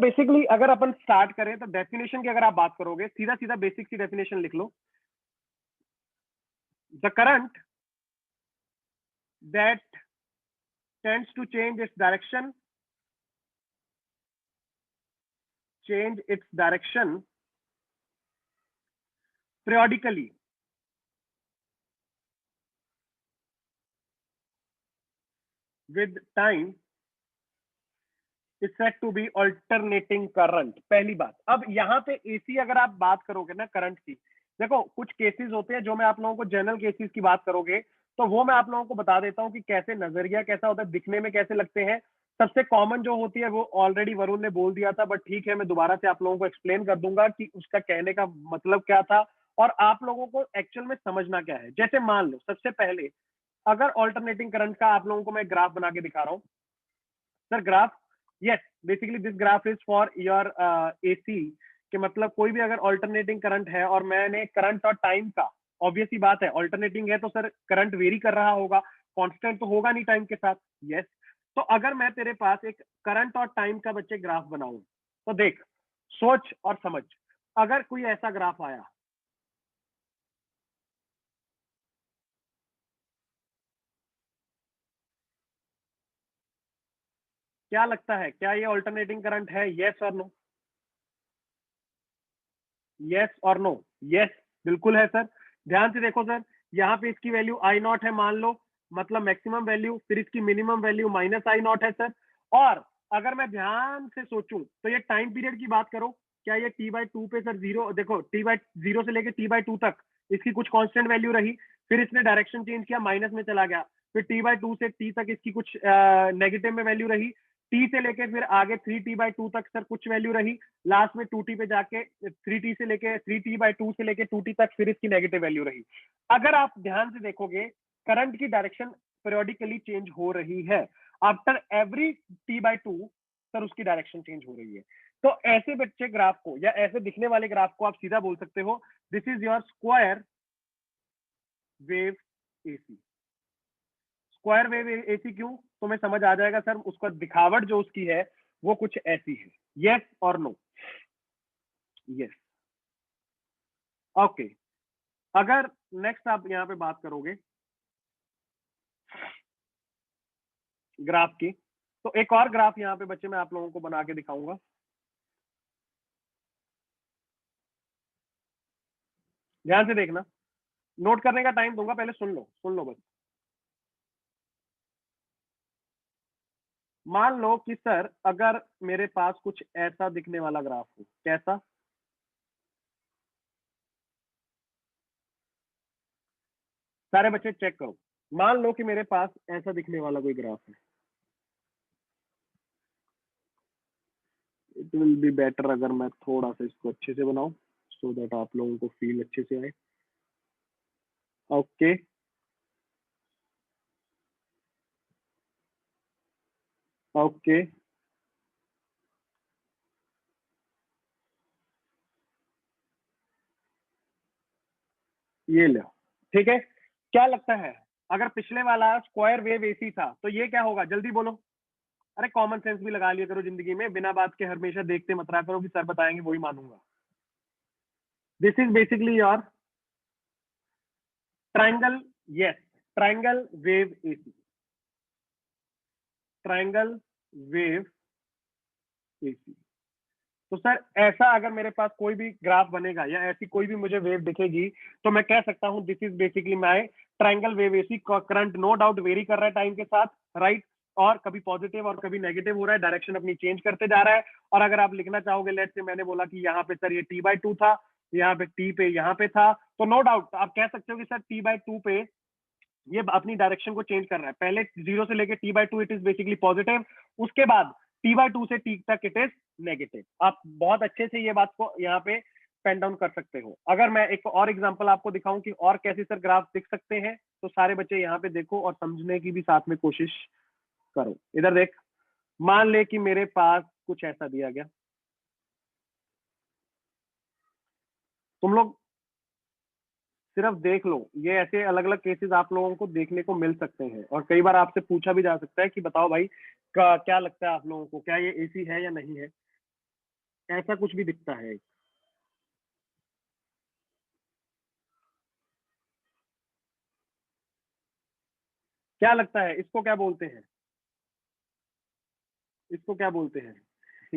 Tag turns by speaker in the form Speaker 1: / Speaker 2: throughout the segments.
Speaker 1: Basically अगर अपन start करें तो डेफिनेशन की अगर आप बात करोगे, सीधा सीधा बेसिक सी डेफिनेशन लिख लो। The current that tends to change its direction periodically with time is said to be alternating current। पहली बात, अब यहाँ पे एसी अगर आप बात करोगे ना करंट की, देखो कुछ केसेस होते हैं जो मैं आप लोगों को जनरल केसेस की बात करोगे तो वो मैं आप लोगों को बता देता हूँ कि कैसे नजरिया कैसा होता है, दिखने में कैसे लगते हैं। सबसे कॉमन जो होती है वो ऑलरेडी वरुण ने बोल दिया था, बट ठीक है मैं दोबारा से आप लोगों को एक्सप्लेन कर दूंगा कि उसका कहने का मतलब क्या था और आप लोगों को एक्चुअल में समझना क्या है। जैसे मान लो सबसे पहले अगर ऑल्टरनेटिंग करंट का आप लोगों को मैं ग्राफ बना के दिखा रहा हूँ। Sir graph, yes basically this graph is for your AC, कि मतलब कोई भी अगर ऑल्टरनेटिंग करंट है और मैंने करंट और टाइम का, ऑब्वियस ही बात है ऑल्टरनेटिंग है तो सर करंट वेरी कर रहा होगा, कांस्टेंट तो होगा नहीं टाइम के साथ। यस, तो अगर मैं तेरे पास एक करंट और टाइम का बच्चे ग्राफ बनाऊं तो देख, सोच और समझ, अगर कोई ऐसा ग्राफ आया, क्या लगता है क्या ये ऑल्टरनेटिंग करंट है? यस और नो, यस और नो? यस बिल्कुल है सर। ध्यान से देखो सर, यहाँ पे इसकी वैल्यू आई नॉट है मान लो, मतलब मैक्सिमम वैल्यू, फिर इसकी minimum value minus I not है सर। और अगर मैं ध्यान से सोचूं तो ये टाइम पीरियड की बात करो, क्या ये टी बाई टू पे सर जीरो, देखो टी बाई जीरो से लेके टी बाई टू तक इसकी कुछ कांस्टेंट वैल्यू रही, फिर इसने डायरेक्शन चेंज किया, माइनस में चला गया, फिर टी बाई टू से टी तक इसकी कुछ नेगेटिव में वैल्यू रही, टी से लेके फिर आगे थ्री टी बाई टू तक सर कुछ वैल्यू रही, लास्ट में टू टी पे जाके थ्री टी से लेके थ्री टी बाई टू से लेके टू टी तक फिर इसकी नेगेटिव वैल्यू रही। अगर आप ध्यान से देखोगे करंट की डायरेक्शन पीरियोडिकली चेंज हो रही है, after every T by two sir उसकी डायरेक्शन चेंज हो रही है। तो ऐसे बच्चे ग्राफ को या ऐसे दिखने वाले ग्राफ को आप सीधा बोल सकते हो this is your square wave AC. Square wave AC क्यों? तुम्हें समझ आ जाएगा सर, उसका दिखावट जो उसकी है वो कुछ ऐसी है। यस और नो? यस। ओके, अगर नेक्स्ट आप यहां पे बात करोगे ग्राफ की, तो एक और ग्राफ यहां पे बच्चे मैं आप लोगों को बना के दिखाऊंगा। ध्यान से देखना, नोट करने का टाइम दूंगा, पहले सुन लो बस। मान लो कि सर अगर मेरे पास कुछ ऐसा दिखने वाला ग्राफ हो, कैसा? सारे बच्चे चेक करो, मान लो कि मेरे पास ऐसा दिखने वाला कोई ग्राफ है। इट विल बी बेटर अगर मैं थोड़ा सा इसको अच्छे से बनाऊं सो दैट आप लोगों को फील अच्छे से आए। ओके, ओके, ये लो, ठीक है। क्या लगता है अगर पिछले वाला स्क्वायर वेव एसी था तो ये क्या होगा? जल्दी बोलो। अरे कॉमन सेंस भी लगा लिया करो जिंदगी में, बिना बात के हमेशा देखते मत रहा करो कि सर बताएंगे वही मानूंगा। This is basically your triangle, yes, triangle wave AC, triangle wave AC. तो सर ऐसा अगर मेरे पास कोई भी ग्राफ बनेगा या ऐसी कोई भी मुझे वेव दिखेगी तो मैं कह सकता हूं this is basically my triangle wave AC. Current no doubt vary कर रहा है टाइम के साथ, राइट, और कभी पॉजिटिव और कभी नेगेटिव हो रहा है, डायरेक्शन अपनी चेंज करते जा रहा है। और अगर आप लिखना चाहोगे, लेट से मैंने बोला कि यहाँ पे सर ये टी बाई टू था, यहाँ पे टी पे यहाँ पे था, तो नो डाउट आप कह सकते हो कि सर टी बाई टू पे ये अपनी डायरेक्शन को चेंज कर रहा है। पहले जीरो से लेके T by two it is basically positive, उसके बाद टी बाई टू से टी तक इट इज नेगेटिव। आप बहुत अच्छे से ये बात को यहाँ पे पेन डाउन कर सकते हो। अगर मैं एक और एग्जांपल आपको दिखाऊं कि और कैसे सर ग्राफ दिख सकते हैं, तो सारे बच्चे यहाँ पे देखो और समझने की भी साथ में कोशिश करो। इधर देख, मान ले कि मेरे पास कुछ ऐसा दिया गया, तुम लोग सिर्फ देख लो, ये ऐसे अलग अलग केसेस आप लोगों को देखने को मिल सकते हैं और कई बार आपसे पूछा भी जा सकता है कि बताओ भाई क्या लगता है आप लोगों को, क्या ये एसी है या नहीं है? ऐसा कुछ भी दिखता है। क्या लगता है इसको क्या बोलते हैं? इसको क्या बोलते हैं?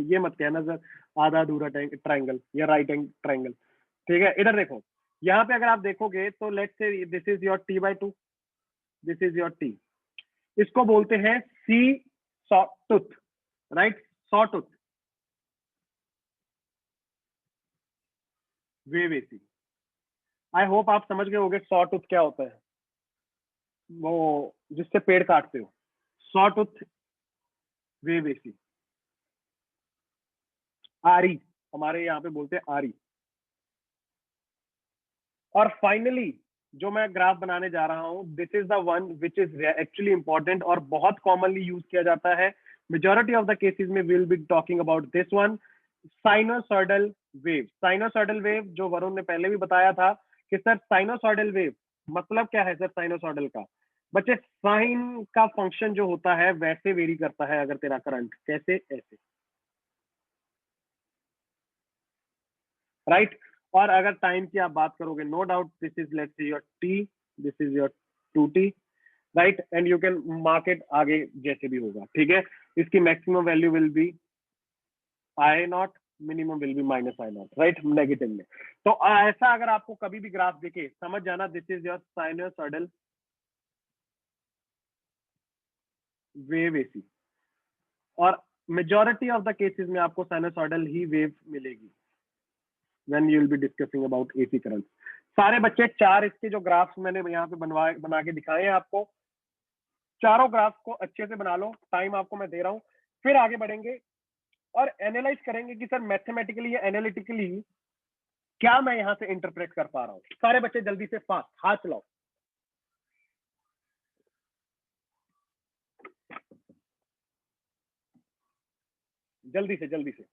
Speaker 1: ये मत कहना सर आधा अधूरा ट्राइंगल या राइट एंग ट्राइंगल। ठीक है, इधर देखो, यहाँ पे अगर आप देखोगे तो let's say this is your t/2, this is your t, इसको बोलते हैं see sawtooth, right, sawtooth, wave AC. I hope आप समझ गए होगे सॉ टूथ क्या होता है, वो जिससे पेड़ काटते हो, सॉ टूथ वेव एसी, आरी, हमारे यहाँ पे बोलते हैं आरी। और फाइनली जो मैं ग्राफ बनाने जा रहा हूं, this is the one which is actually important और बहुत कॉमनली यूज किया जाता है मेजॉरिटी ऑफ द केसेस में। Will be talking about this one, sinusoidal wave. Sinusoidal wave जो वरुण ने पहले भी बताया था कि सर साइनोसॉइडल वेव मतलब क्या है सर? साइनोसॉइडल का बच्चे साइन का फंक्शन जो होता है वैसे वेरी करता है अगर तेरा करंट, कैसे? ऐसे, राइट। और अगर टाइम की आप बात करोगे, no doubt this is let's say your T, this is your 2t, right, and you can mark it आगे जैसे भी होगा। ठीक है, इसकी maximum value will be I naught, minimum will be minus I naught, right, negative में। तो ऐसा अगर आपको कभी भी ग्राफ दिखे, समझ जाना this is your sinusoidal wave AC. और मेजॉरिटी ऑफ द केसेस में आपको साइनोसॉइडल ही वेव मिलेगी when you will be discussing about AC current। सारे बच्चे चार इसके जो ग्राफ्स मैंने यहाँ पे बना के दिखाए हैं आपको, चारों ग्राफ को अच्छे से बना लो। टाइम आपको मैं दे रहा हूँ, फिर आगे बढ़ेंगे और एनालाइज करेंगे कि सर मैथमेटिकली या एनालिटिकली क्या मैं यहाँ से इंटरप्रेट कर पा रहा हूँ। सारे बच्चे जल्दी से फास्ट हाथ चलाओ, जल्दी से जल्दी से।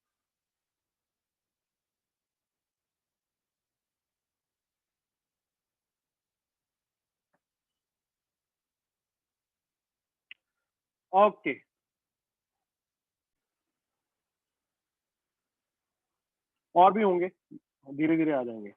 Speaker 1: ओके, और भी होंगे, धीरे धीरे आ जाएंगे।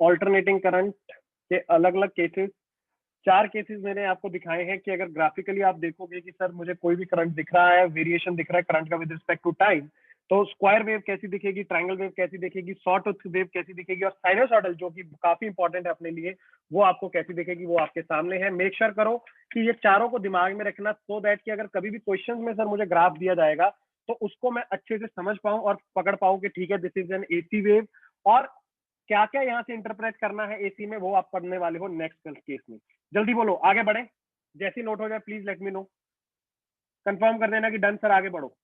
Speaker 1: ऑल्टरनेटिंग करंट के अलग अलग केसेस, चार केसेस मैंने आपको दिखाए हैं कि अगर ग्राफिकली आप देखोगे कि सर मुझे कोई भी करंट दिख रहा है, वेरिएशन दिख रहा है करंट का विद रिस्पेक्ट टू टाइम, तो स्क्वायर वेव कैसी दिखेगी, ट्रायंगल वेव कैसी दिखेगी, सॉ टूथ वेव कैसी दिखेगी, और साइनोसॉइडल जो कि काफी इंपॉर्टेंट है अपने लिए, वो आपको कैसी दिखेगी, वो आपके सामने है। मेक श्योर करो कि ये चारों को दिमाग में रखना, सो दैट कि अगर कभी भी क्वेश्चन में सर मुझे ग्राफ दिया जाएगा तो उसको मैं अच्छे से समझ पाऊं और पकड़ पाऊं कि ठीक है this is an AC wave, और क्या क्या यहाँ से इंटरप्रेट करना है एसी में, वो आप पढ़ने वाले हो नेक्स्ट केस में। जल्दी बोलो, आगे बढ़े, जैसी नोट हो जाए please let me know, confirm कर देना कि डन सर, आगे बढ़ो,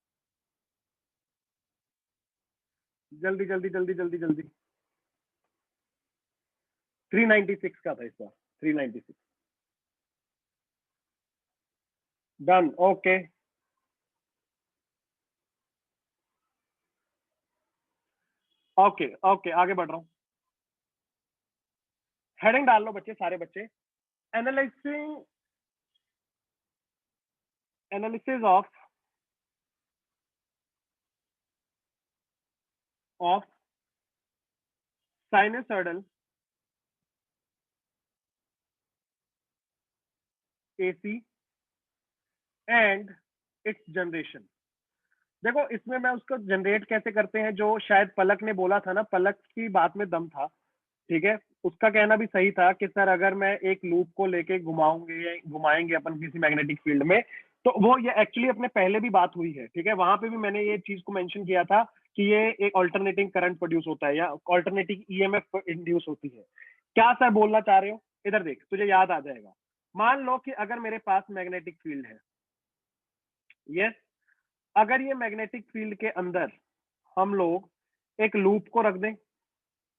Speaker 1: जल्दी जल्दी जल्दी जल्दी जल्दी। 396 का था इस बार, 396। डन, ओके, ओके ओके, आगे बढ़ रहा हूँ। हेडिंग डाल लो बच्चे, सारे बच्चे, analysing analysis of sinusoidal AC and its generation. देखो इसमें मैं उसको जनरेट कैसे करते हैं, जो शायद पलक ने बोला था ना, पलक की बात में दम था, ठीक है, उसका कहना भी सही था कि सर अगर मैं एक लूप को लेके घुमाएंगे अपन किसी मैग्नेटिक फील्ड में, तो वो ये एक्चुअली अपने पहले भी बात हुई है, ठीक है, वहां पे भी मैंने ये चीज को मेंशन किया था कि ये एक ऑल्टरनेटिंग करंट प्रोड्यूस होता है या ऑल्टरनेटिंग ईएमएफ इंड्यूस होती है। क्या सर बोलना चाह रहे हो, इधर देख तुझे याद आ जाएगा। मान लो कि अगर मेरे पास मैग्नेटिक फील्ड है, यस, अगर ये मैग्नेटिक फील्ड के अंदर हम लोग एक लूप को रख दें,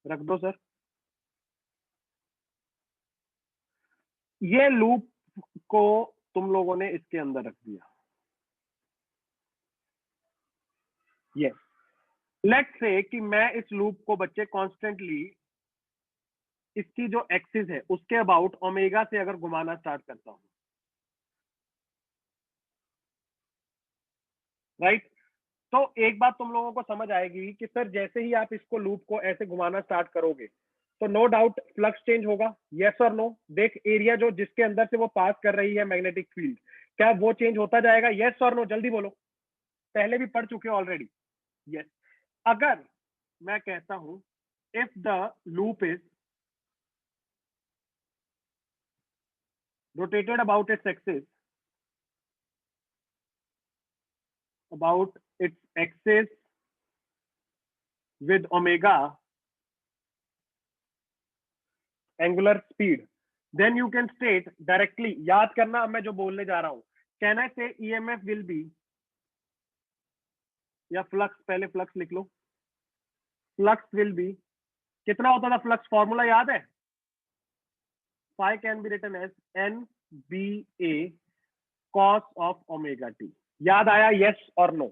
Speaker 1: रख दो सर, ये लूप को तुम लोगों ने इसके अंदर रख दिया, यस, लेट्स से कि मैं इस लूप को बच्चे कॉन्स्टेंटली इसकी जो एक्सिस है उसके अबाउट ओमेगा से अगर घुमाना स्टार्ट करता हूं, राइट, तो एक बात तुम लोगों को समझ आएगी कि सर जैसे ही आप इसको लूप को ऐसे घुमाना स्टार्ट करोगे तो नो डाउट फ्लक्स चेंज होगा, यस और नो। देख एरिया जो जिसके अंदर से वो पास कर रही है मैग्नेटिक फील्ड, क्या वो चेंज होता जाएगा, यस और नो, जल्दी बोलो, पहले भी पढ़ चुके हो ऑलरेडी, यस। अगर मैं कहता हूं if the loop is rotated about its axis, about its axis with omega angular speed, then you can state directly, याद करना अब मैं जो बोलने जा रहा हूं, कैन आई से ईएमएफ विल बी, या फ्लक्स, पहले फ्लक्स लिख लो, फ्लक्स विल बी, कितना होता था फ्लक्स, फॉर्मूला याद है, phi can be written as N B A cos of omega T, याद आया यस और नो,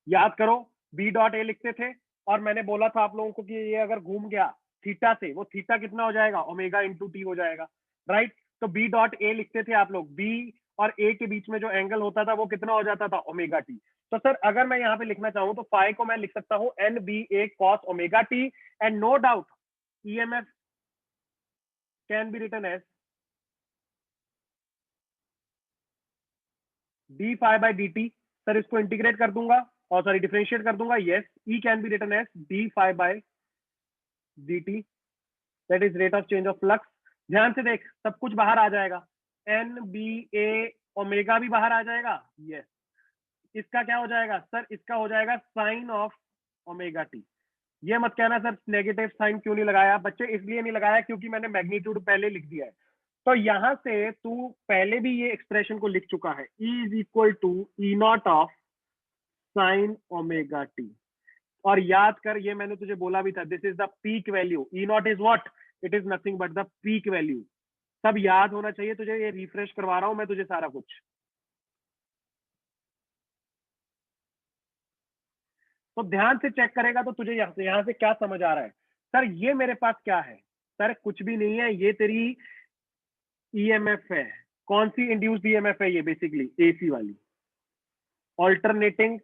Speaker 1: याद करो, बी डॉट ए लिखते थे और मैंने बोला था आप लोगों को कि ये अगर घूम गया थीटा से, वो थीटा कितना हो जाएगा, ओमेगा इंटू टी हो जाएगा, राइट। तो बी डॉट ए लिखते थे आप लोग, बी और ए के बीच में जो एंगल होता था वो कितना हो जाता था, ओमेगा टी। तो सर अगर मैं यहाँ पे लिखना चाहूँ तो फाई को मैं लिख सकता हूँ N B A cos omega T, and no doubt EMF can be written as d phi by D t. Sir इसको इंटीग्रेट कर दूंगा और सॉरी डिफरेंशिएट कर दूंगा, yes, E can be written as d phi by D t, that is rate of change of flux. ध्यान से देख सब कुछ बाहर आ जाएगा, एन बी ए ओमेगा भी बाहर आ जाएगा, यस, इसका क्या हो जाएगा सर, इसका हो जाएगा साइन ऑफ ओमेगा टी। ये मत कहना सर नेगेटिव साइन क्यों नहीं लगाया बच्चे, इसलिए नहीं लगाया क्योंकि मैंने मैग्नीट्यूड पहले लिख दिया है। तो यहां से तू पहले भी ये एक्सप्रेशन को लिख चुका है, E is equal to E naught of sine omega t. और याद कर ये मैंने तुझे बोला भी था, this is the peak value, E naught is what, it is nothing but the peak value. सब याद होना चाहिए तुझे, ये रिफ्रेश करवा रहा हूं मैं तुझे सारा कुछ। तो ध्यान से चेक करेगा तो तुझे यहाँ से क्या समझ आ रहा है, सर ये मेरे पास क्या है, सर कुछ भी नहीं है, ये तेरी ईएमएफ है। कौन सी इंड्यूस्ड ईएमएफ है ये, बेसिकली एसी वाली ऑल्टरनेटिंग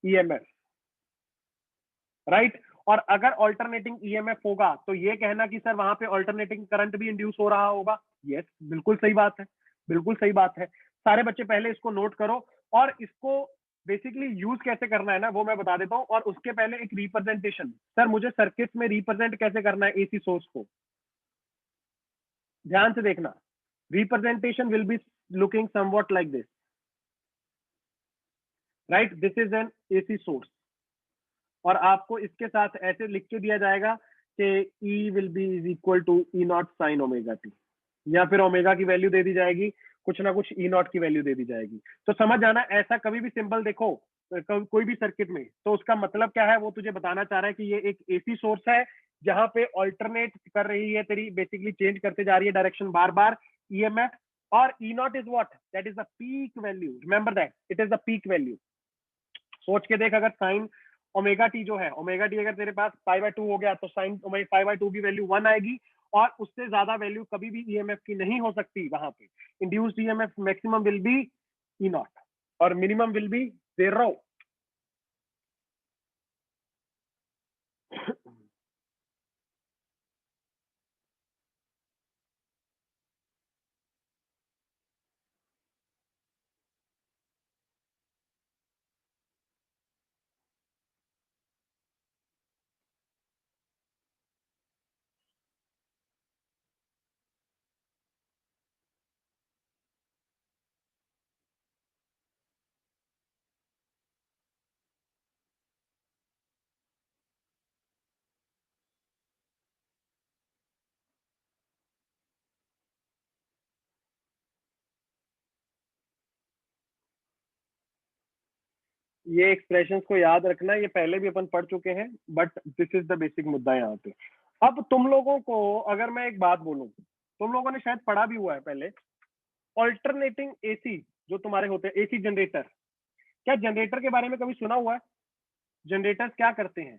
Speaker 1: ईएमएफ, राइट। और अगर ऑल्टरनेटिंग ईएमएफ होगा तो ये कहना कि सर वहां पे ऑल्टरनेटिंग करंट भी इंड्यूस हो रहा होगा, यस, बिल्कुल सही बात है, बिल्कुल सही बात है। सारे बच्चे पहले इसको नोट करो, और इसको बेसिकली यूज कैसे करना है ना वो मैं बता देता हूँ, और उसके पहले एक रिप्रेजेंटेशन, सर मुझे सर्किट में रिप्रेजेंट कैसे करना है एसी सोर्स को, ध्यान से देखना, representation will be looking somewhat like this, right, this is an AC source, और आपको इसके साथ ऐसे लिख के दिया जाएगा कि E will be is equal to E naught sine omega t, या फिर ओमेगा की वैल्यू दे दी जाएगी, कुछ ना कुछ ई नॉट की वैल्यू दे दी जाएगी। तो समझ जाना, ऐसा कभी भी सिंबल देखो कोई भी सर्किट में तो उसका मतलब क्या है, वो तुझे बताना चाह रहा है कि ये एक एसी सोर्स है जहां पे ऑल्टरनेट कर रही है तेरी, बेसिकली चेंज करते जा रही है डायरेक्शन बार बार ईएमएफ, और E naught is what, that is the peak value, remember that it is the peak value. सोच के देख, अगर साइन ओमेगा टी जो है, ओमेगा टी अगर तेरे पास पाई बाय टू हो गया तो साइन पाई बाय टू की वैल्यू वन आएगी, और उससे ज्यादा वैल्यू कभी भी ईएमएफ की नहीं हो सकती वहां पे। Induced EMF maximum will be E naught और मिनिमम विल बी जीरो। ये एक्सप्रेशंस को याद रखना, ये पहले भी अपन पढ़ चुके हैं, but this is the basic मुद्दा यहाँ पे। अब तुम लोगों को अगर मैं एक बात बोलूं, तुम लोगों ने शायद पढ़ा भी हुआ है पहले, ऑल्टरनेटिंग एसी जो तुम्हारे होते हैं, एसी जनरेटर, क्या जनरेटर के बारे में कभी सुना हुआ है? जनरेटर्स क्या करते हैं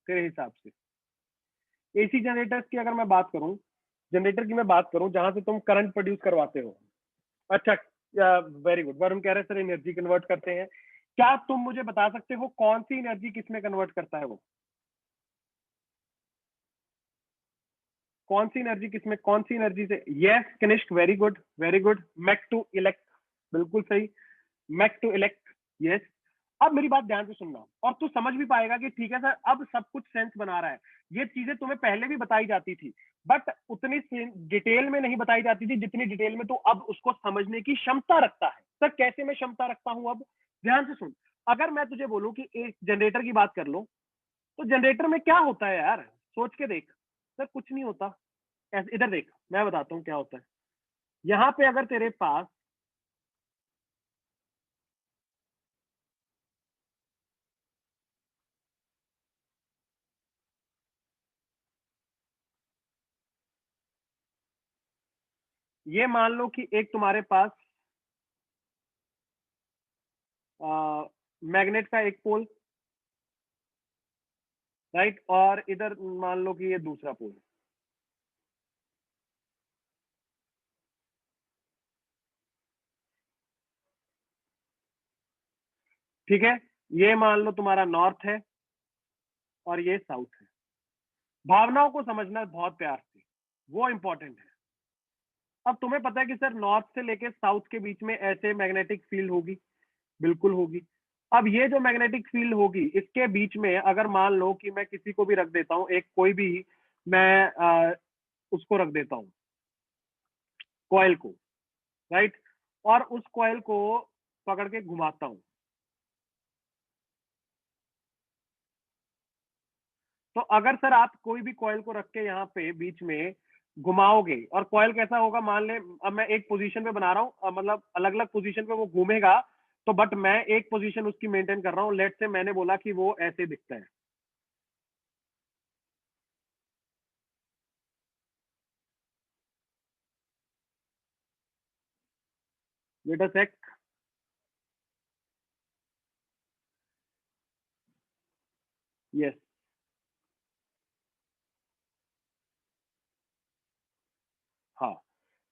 Speaker 1: तेरे हिसाब से? एसी जनरेटर्स की अगर मैं बात करूं, जनरेटर की मैं बात करूं जहां से तुम करंट प्रोड्यूस करवाते हो। अच्छा, वेरी गुड। वरुण कह रहे सर एनर्जी कन्वर्ट करते हैं, क्या तुम मुझे बता सकते हो कौन सी एनर्जी किस में कन्वर्ट करता है वो? कौन सी एनर्जी किस में, कौन सी एनर्जी से? Yes Kanishk, very good very good. Mech to elect, बिल्कुल सही, मैक टू इलेक्ट, यस। अब मेरी बात ध्यान से सुनना और तू समझ भी पाएगा कि ठीक है सर अब सब कुछ सेंस बना रहा है। ये चीजें तुम्हें पहले भी बताई जाती थी, बट उतनी डिटेल में नहीं बताई जाती थी जितनी डिटेल में तू अब उसको समझने की क्षमता रखता है। सर कैसे मैं क्षमता रखता हूं अब? ध्यान से सुन। अगर मैं तुझे बोलूं कि एक जनरेटर की बात कर लो, तो जनरेटर में क्या होता है यार? सोच के देख। सर कुछ नहीं होता। इधर देख, मैं बताता हूँ क्या होता है। यहाँ पे अगर तेरे पास, ये मान लो कि एक तुम्हारे पास मैग्नेट का एक पोल, राइट, और इधर मान लो कि ये दूसरा पोल, ठीक है। ये मान लो तुम्हारा नॉर्थ है और ये साउथ है। भावनाओं को समझना बहुत प्यार से, वो इंपॉर्टेंट है। अब तुम्हें पता है कि सर नॉर्थ से लेके साउथ के बीच में ऐसे मैग्नेटिक फील्ड होगी, बिल्कुल होगी। अब ये जो मैग्नेटिक फील्ड होगी इसके बीच में अगर मान लो कि मैं किसी को भी रख देता हूं, एक कोई भी मैं उसको रख देता हूं, कॉइल को, राइट, और उस कॉइल को पकड़ के घुमाता हूं, तो अगर सर आप कोई भी कॉइल को रख के यहाँ पे बीच में घुमाओगे और कॉइल कैसा होगा, मान ले अब मैं एक पोजीशन पे बना रहा हूँ, मतलब अलग अलग पोजीशन पे वो घूमेगा, तो बट मैं एक पोजीशन उसकी मेंटेन कर रहा हूँ। लेट से मैंने बोला कि वो ऐसे दिखता है, वेट अ सेक, यस, हाँ,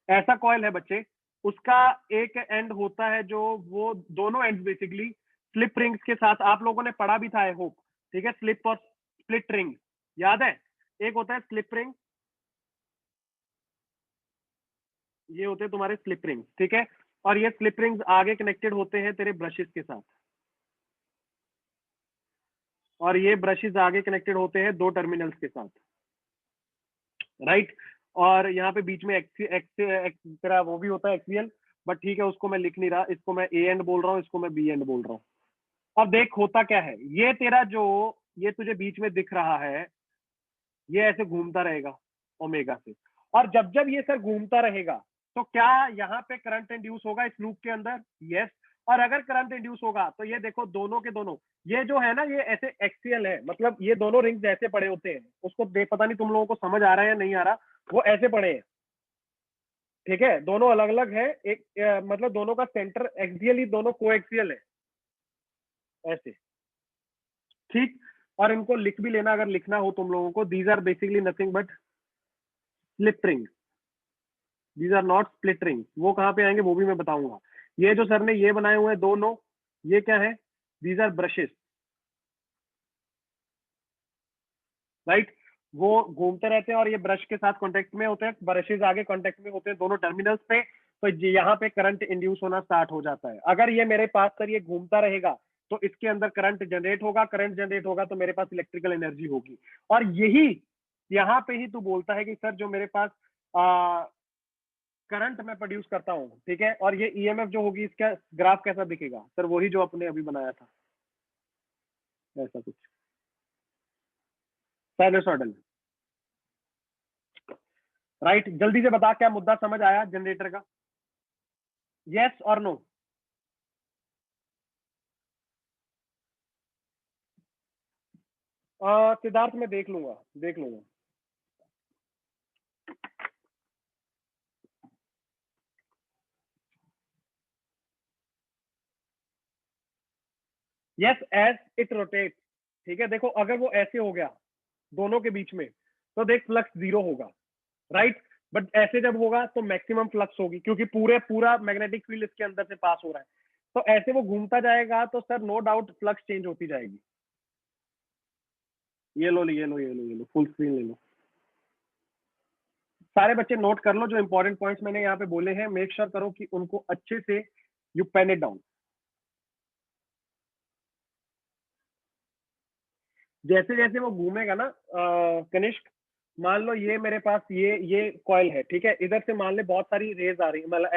Speaker 1: ऐसा कॉइल है बच्चे। उसका एक एंड होता है जो, वो दोनों एंड बेसिकली स्लिप रिंग्स के साथ, आप लोगों ने पढ़ा भी था आई होप, ठीक है, स्लिप और स्प्लिट रिंग, याद है? एक होता है स्लिप रिंग, ये होते हैं तुम्हारे स्लिप रिंग्स, ठीक है, और ये स्लिप रिंग्स आगे कनेक्टेड होते हैं तेरे ब्रशेस के साथ, और ये ब्रशेस आगे कनेक्टेड होते हैं दो टर्मिनल्स के साथ, राइट। और यहाँ पे बीच में तेरा वो भी होता है एक्सियल, बट ठीक है उसको मैं लिख नहीं रहा, इसको मैं ए एंड बोल रहा हूँ, इसको मैं बी एंड बोल रहा हूँ। अब देख होता क्या है, ये तेरा जो, ये तुझे बीच में दिख रहा है, ये ऐसे घूमता रहेगा ओमेगा से, और जब जब ये सर घूमता रहेगा तो क्या यहाँ पे करंट इंड्यूस होगा इस लूप के अंदर? यस। और अगर करंट इंड्यूस होगा तो ये देखो दोनों के दोनों, ये जो है ना ये ऐसे एक्सियल है, मतलब ये दोनों रिंग्स ऐसे पड़े होते हैं, उसको देख, पता नहीं तुम लोगों को समझ आ रहा है या नहीं आ रहा, वो ऐसे पड़े हैं, ठीक है, दोनों अलग अलग है, एक मतलब दोनों का सेंटर एक्सियल ही, दोनों कोएक्सियल है ऐसे, ठीक। और इनको लिख भी लेना अगर लिखना हो तुम लोगों को, these are basically nothing but slip ring, these are not split ring. वो कहाँ पे आएंगे वो भी मैं बताऊंगा। ये जो सर ने ये बनाए हुए हैं दोनों, ये क्या है? दीज आर ब्रशेस, राइट, वो घूमते रहते हैं और ये ब्रश के साथ कांटेक्ट में होते हैं, ब्रशेस आगे कांटेक्ट में होते हैं दोनों टर्मिनल्स पे, तो यहाँ पे करंट इंड्यूस होना स्टार्ट हो जाता है। अगर ये मेरे पास सर ये घूमता रहेगा तो इसके अंदर करंट जनरेट होगा, करंट जनरेट होगा तो मेरे पास इलेक्ट्रिकल एनर्जी होगी, और यही यहाँ पे ही तू बोलता है कि सर जो मेरे पास करंट मैं प्रोड्यूस करता हूँ, ठीक है, और ये ईएमएफ जो होगी इसका ग्राफ कैसा दिखेगा? सर वही जो अपने अभी बनाया था, ऐसा कुछ साइनसॉइडल, राइट। जल्दी से बता क्या मुद्दा समझ आया जनरेटर का? यस और नो? सिद्धार्थ मैं देख लूंगा यस एज इट रोटेट। ठीक है, देखो अगर वो ऐसे हो गया दोनों के बीच में तो देख फ्लक्स 0 होगा, राइट। बट ऐसे जब होगा तो मैक्सिमम फ्लक्स होगी, क्योंकि पूरा मैग्नेटिक फील्ड इसके अंदर से पास हो रहा है। तो ऐसे वो घूमता जाएगा तो sir no doubt flux change होती जाएगी। ये लो फुल स्क्रीन ले लो। सारे बच्चे नोट कर लो जो इंपॉर्टेंट पॉइंट्स मैंने यहाँ पे बोले हैं, मेक श्योर करो कि उनको अच्छे से यू पेन इट डाउन। जैसे जैसे वो घूमेगा ना कनिष्क, मान लो ये मेरे पास ये कॉइल है, ठीक है, इधर से मान ले बहुत सारी रेज आ रही है, मतलब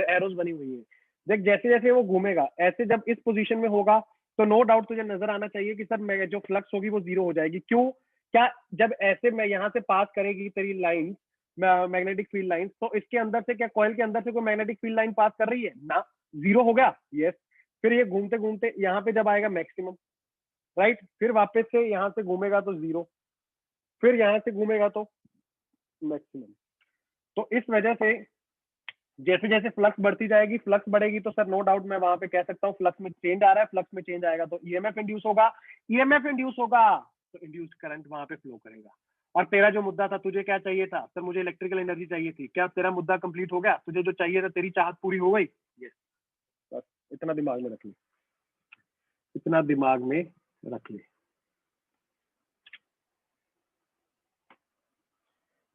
Speaker 1: एरोज बनी हुई है। देख जैसे जैसे वो घूमेगा ऐसे जब इस पोजीशन में होगा तो नो डाउट तुझे नजर आना चाहिए कि सर जो फ्लक्स होगी वो 0 हो जाएगी। क्यों? क्या जब ऐसे मैं यहाँ से पास करेगी तेरी लाइन, मैग्नेटिक फील्ड लाइन, तो इसके अंदर से क्या कॉइल के अंदर से कोई मैग्नेटिक फील्ड लाइन पास कर रही है ना? 0 हो गया, यस। फिर ये घूमते घूमते यहाँ पे जब आएगा मैक्सिमम, राइट, फिर वापस से यहाँ से घूमेगा तो 0, फिर यहाँ से घूमेगा तो मैक्सिमम। तो इस वजह से जैसे जैसे फ्लक्स बढ़ती जाएगी, फ्लक्स बढ़ेगी तो सर नो डाउट मैं वहां पे कह सकता हूँ फ्लक्स में चेंज आ रहा है, फ्लक्स में चेंज आएगा तो ईएमएफ इंड्यूस होगा, ईएमएफ इंड्यूस होगा तो इंड्यूस्ड करंट वहां पे फ्लो करेगा। और तेरा जो मुद्दा था, तुझे क्या चाहिए था? सर मुझे इलेक्ट्रिकल एनर्जी चाहिए थी। क्या तेरा मुद्दा कंप्लीट हो गया? तुझे जो चाहिए था, तेरी चाहत पूरी हो गई? यस। बस इतना दिमाग में रख ले, इतना दिमाग में रख ले।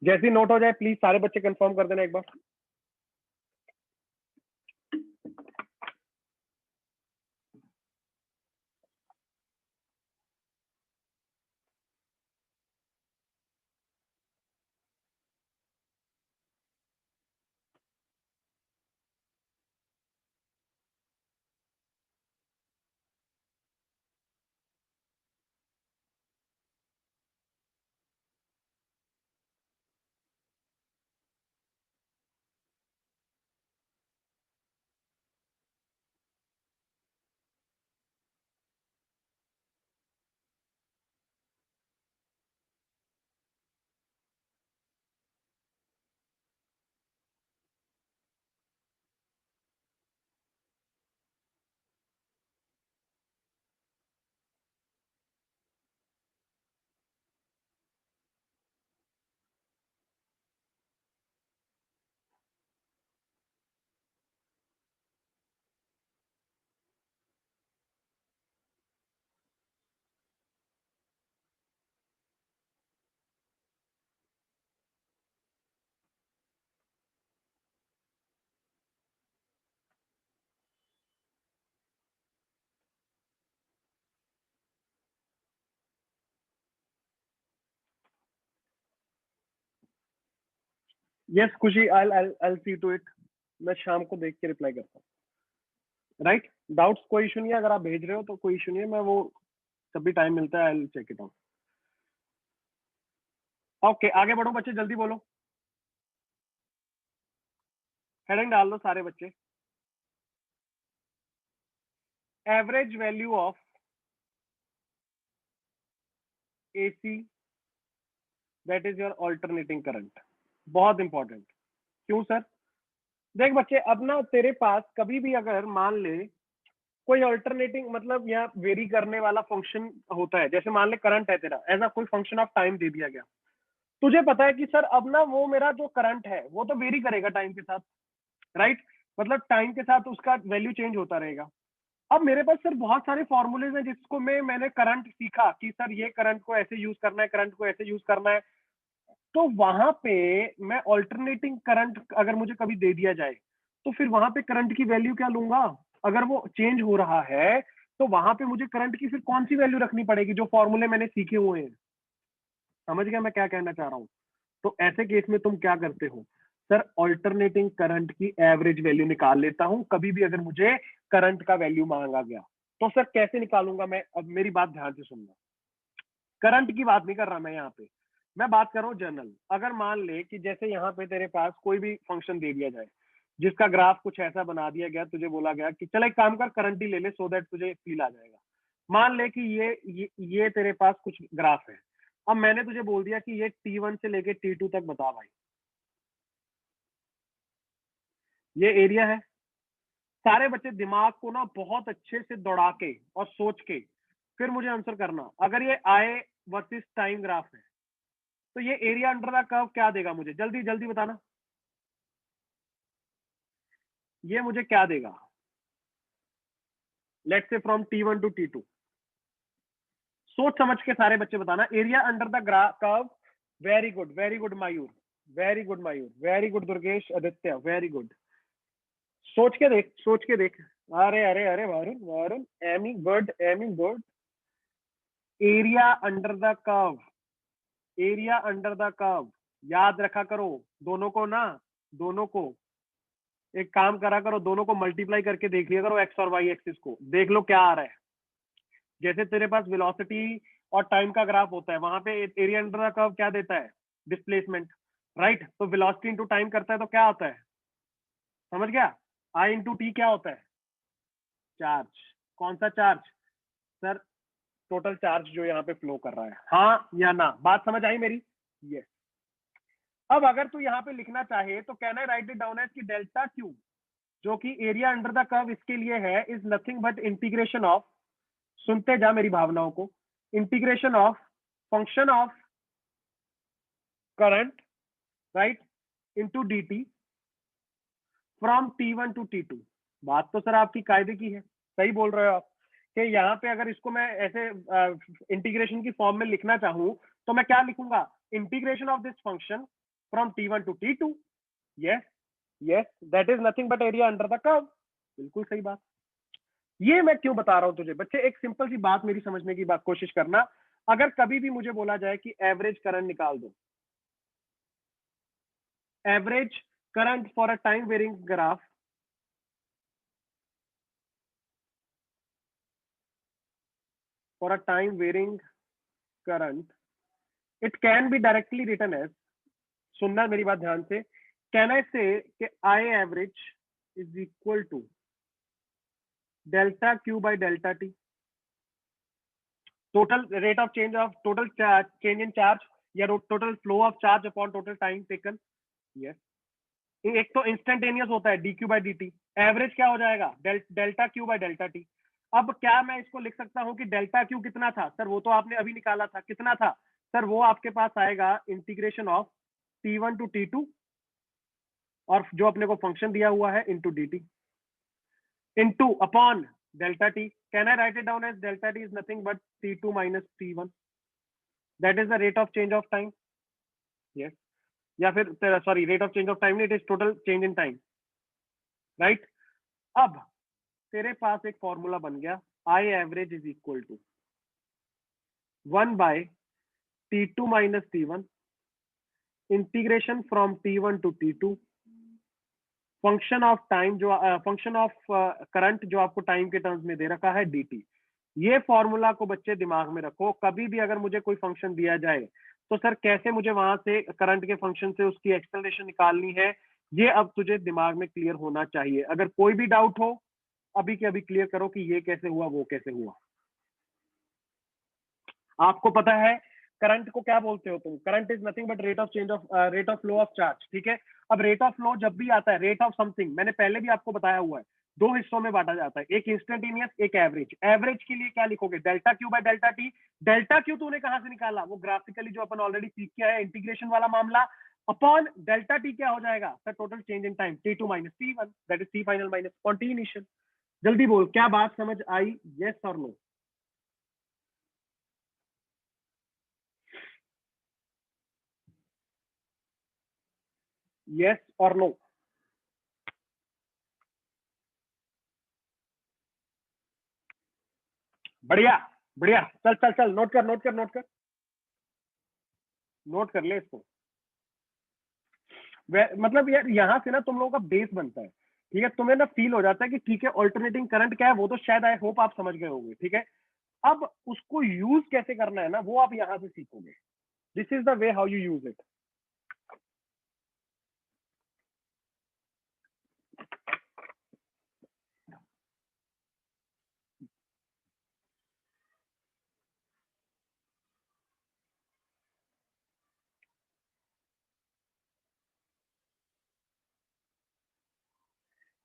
Speaker 1: जैसे ही नोट हो जाए प्लीज सारे बच्चे कंफर्म कर देना एक बार। यस खुशी, आई सी टू इट। मैं शाम को देख के रिप्लाई करता हूँ, राइट। डाउट्स कोई इशू नहीं है, अगर आप भेज रहे हो तो कोई इशू नहीं है, मैं वो जब भी टाइम मिलता है I check it out. Okay आगे बढ़ो बच्चे, जल्दी बोलो, हेडिंग डाल दो सारे बच्चे। Average value of AC that is your alternating current, बहुत इंपॉर्टेंट। क्यों सर? देख बच्चे, अब ना तेरे पास कभी भी अगर मान ले कोई अल्टरनेटिंग मतलब यहाँ वेरी करने वाला फंक्शन होता है, जैसे मान ले करंट है तेरा, ऐसा कोई फंक्शन ऑफ टाइम दे दिया गया, तुझे पता है कि सर अब ना वो मेरा जो करंट है वो तो वेरी करेगा टाइम के साथ, राइट। मतलब टाइम के साथ उसका वैल्यू चेंज होता रहेगा। अब मेरे पास सर बहुत सारे फॉर्मूलेज हैं जिसको मैंने करंट सीखा कि सर ये करंट को ऐसे यूज करना है, करंट को ऐसे यूज करना है। तो वहां पे मैं ऑल्टरनेटिंग करंट अगर मुझे कभी दे दिया जाए तो फिर वहां पे करंट की वैल्यू क्या लूंगा? अगर वो चेंज हो रहा है तो वहां पे मुझे करंट की फिर कौन सी वैल्यू रखनी पड़ेगी? जो फॉर्मूले मैंने सीखे हुए हैं। समझ गया मैं क्या कहना चाह रहा हूँ? तो ऐसे केस में तुम क्या करते हो? सर ऑल्टरनेटिंग करंट की एवरेज वैल्यू निकाल लेता हूं कभी भी अगर मुझे करंट का वैल्यू मांगा गया। तो सर कैसे निकालूंगा मैं? अब मेरी बात ध्यान से सुनना, करंट की बात नहीं कर रहा मैं यहाँ पे, मैं बात कर रहा हूँ जनरल। अगर मान ले कि जैसे यहाँ पे तेरे पास कोई भी फंक्शन दे दिया जाए जिसका ग्राफ कुछ ऐसा बना दिया गया, तुझे बोला गया कि चल एक काम कर करंट ही ले ले सो दैट तुझे फील आ जाएगा। मान ले कि ये तेरे पास कुछ ग्राफ है। अब मैंने तुझे बोल दिया कि ये T1 से लेके T2 तक बता भाई, ये एरिया है। सारे बच्चे दिमाग को ना बहुत अच्छे से दौड़ा के और सोच के फिर मुझे आंसर करना। अगर ये आई वर्सेस टाइम ग्राफ है तो ये एरिया अंडर द कर्व क्या देगा मुझे, जल्दी जल्दी बताना, ये मुझे क्या देगा। Let's say from T1 to T2, सोच समझ के सारे बच्चे बताना। Area under the curve, very good Mayur, very good Mayur, very good Durgesh, Aditya, very good. सोच के देख, सोच के देख। अरे अरे अरे वारुण, वारुण, एमी गुड, एमी good. Area under the curve, area under the curve याद रखा करो। दोनों को ना, दोनों को एक काम करा करो, दोनों को मल्टीप्लाई करके देख लिया करो, एक्स और वाई एक्सिस को, देख लो क्या आ रहा है। जैसे तेरे पास वेलोसिटी और टाइम का ग्राफ होता है, वहां पे एरिया अंडर द कर्व क्या देता है, डिस्प्लेसमेंट, राइट। तो वेलोसिटी इंटू टाइम करता है तो क्या होता है, समझ गया। आई इंटू टी क्या होता है, चार्ज। कौन सा चार्ज सर, टोटल चार्ज जो यहाँ पे फ्लो कर रहा है, हाँ या ना, बात समझ आई मेरी। यस। अब अगर तू यहाँ पे लिखना चाहे तो can I write it down as कि डेल्टा क्यू जो कि एरिया अंडर द कर्व इसके लिए है, is nothing but integration of, सुनते जा मेरी भावनाओं को, integration of function of current, right, into dt from T1 to T2। बात तो सर आपकी कायदे की है, सही बोल रहे हो आप कि यहाँ पे अगर इसको मैं ऐसे इंटीग्रेशन की फॉर्म में लिखना चाहूं तो मैं क्या लिखूंगा, integration of this function from T1 to T2। Yes, yes, that is nothing but area under the curve. बिल्कुल सही बात। ये मैं क्यों बता रहा हूं तुझे बच्चे, एक सिंपल सी बात मेरी समझने की बात कोशिश करना। अगर कभी भी मुझे बोला जाए कि एवरेज करंट निकाल दो, average current for a time varying graph, for a time varying current, it can be directly written as, सुनना मेरी बात ध्यान से, कैन आई से कि I average is equal to delta Q by delta T, total rate of change of total change in charge या total flow of charge upon total time taken. Yes, एक तो instantaneous होता है D Q by D T, average क्या हो जाएगा, delta Q by delta T. अब क्या मैं इसको लिख सकता हूं कि डेल्टा क्यू कितना था सर, वो तो आपने अभी निकाला था, कितना था सर, वो आपके पास आएगा integration of T1 to T2 और जो अपने को फंक्शन दिया हुआ है into d t into upon delta t. Can I write it down as delta T is nothing but T2 minus T1, that is the rate of change of time. Yes, या फिर sorry, rate of change of time नहीं, it is total change in time, right. अब तेरे पास एक formula बन गया, I average is equal to 1 by T2 minus T1 integration from T1 to T2 function of time, जो function of current जो आपको टाइम के टर्म्स में दे रखा है dt। ये फॉर्मूला को बच्चे दिमाग में रखो, कभी भी अगर मुझे कोई फंक्शन दिया जाए तो सर कैसे मुझे वहां से करंट के फंक्शन से उसकी एक्सेलरेशन निकालनी है, ये अब तुझे दिमाग में क्लियर होना चाहिए। अगर कोई भी डाउट हो अभी के अभी क्लियर करो कि ये कैसे हुआ, वो कैसे हुआ। आपको पता है करंट को क्या बोलते हो तुम, current is nothing but rate of change of rate of flow of charge, ठीक है। अब रेट ऑफ फ्लो जब भी आता है, रेट ऑफ समथिंग मैंने पहले भी आपको बताया हुआ है, दो हिस्सों में बांटा जाता है, एक इंस्टेंटेनियस, एक एवरेज। एवरेज के लिए क्या लिखोगे, delta Q by delta T. Delta Q तूने कहां से निकाला, वो ग्राफिकली जो अपन ऑलरेडी सीख किया है, इंटीग्रेशन वाला मामला, अपॉन डेल्टा टी क्या हो जाएगा sir, total change in time T2 minus T1, that is T final minus quantity initial. जल्दी बोल, क्या बात समझ आई, यस और नो। यस और नो, बढ़िया, बढ़िया, चल चल चल, नोट कर, नोट कर, नोट कर, नोट कर ले इसको। मतलब यार यहाँ से ना तुम लोगों का बेस बनता है, ठीक है, तुम्हें ना फील हो जाता है कि ठीक है ऑल्टरनेटिंग करंट क्या है, वो तो शायद आई होप आप समझ गए होंगे, ठीक है। अब उसको यूज कैसे करना है ना, वो आप यहाँ से सीखोगे। This is the way how you use it.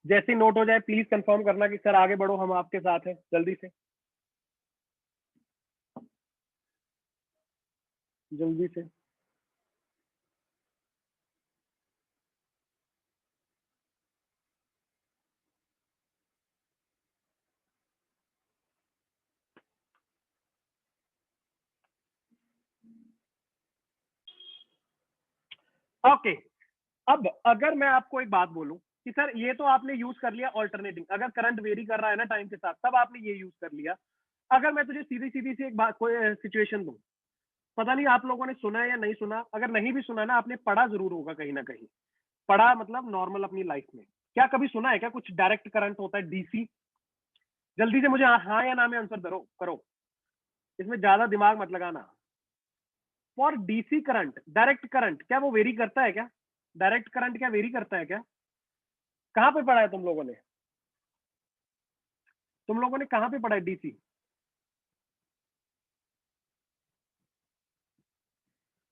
Speaker 1: जैसे ही नोट हो जाए प्लीज कंफर्म करना कि सर आगे बढ़ो, हम आपके साथ हैं, जल्दी से जल्दी से। ओके, अब अगर मैं आपको एक बात बोलूं कि सर ये तो आपने यूज कर लिया ऑल्टरनेटिंग, अगर करंट वेरी कर रहा है ना टाइम के साथ, तब आपने ये यूज कर लिया। अगर मैं तुझे सीधी सीधी सी एक बात, कोई सिचुएशन दूं, पता नहीं आप लोगों ने सुना है या नहीं सुना, अगर नहीं भी सुना ना आपने पढ़ा जरूर होगा कहीं ना कहीं, पढ़ा मतलब नॉर्मल अपनी लाइफ में, क्या कभी सुना है क्या कुछ डायरेक्ट करंट होता है डीसी? जल्दी से मुझे हाँ या ना में आंसर करो करो, इसमें ज्यादा दिमाग मत लगाना। For DC current, direct current क्या वो वेरी करता है क्या? डायरेक्ट करंट क्या वेरी करता है क्या? कहाँ पे पढ़ा है तुम लोगों ने? तुम लोगों ने कहाँ पे पढ़ा है डीसी?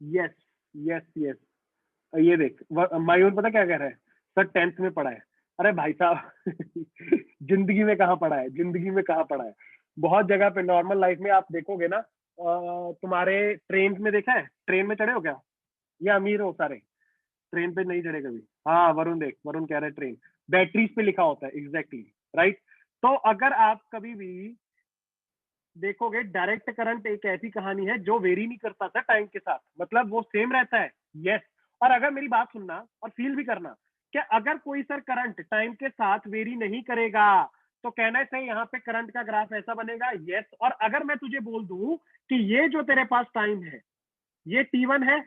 Speaker 1: Yes yes yes. ये देख मयूर पता क्या कह रहा है, सर 10th में पढ़ा है। अरे भाई साहब जिंदगी में कहाँ पढ़ा है, जिंदगी में कहाँ पढ़ा है? बहुत जगह पे नॉर्मल लाइफ में आप देखोगे ना, तुम्हारे ट्रेन में देखा है, ट्रेन में चढ़े हो क्या? या अमीर हो सारे? ट्रेन पे नहीं चढ़े कभी? हाँ वरुण देख, वरुण कह रहा है ट्रेन बैटरीज पे लिखा होता है, एग्जैक्टली राइट। तो अगर आप कभी भी देखोगे, डायरेक्ट करंट एक ऐसी कहानी है जो वेरी नहीं करता था टाइम के साथ, मतलब वो सेम रहता है। यस। और अगर मेरी बात सुनना और फील भी करना, कि अगर कोई सर करंट टाइम के साथ वेरी नहीं करेगा तो कहना से यहाँ पे करंट का ग्राफ ऐसा बनेगा। यस। और अगर मैं तुझे बोल दूं कि ये जो तेरे पास टाइम है ये T1 है,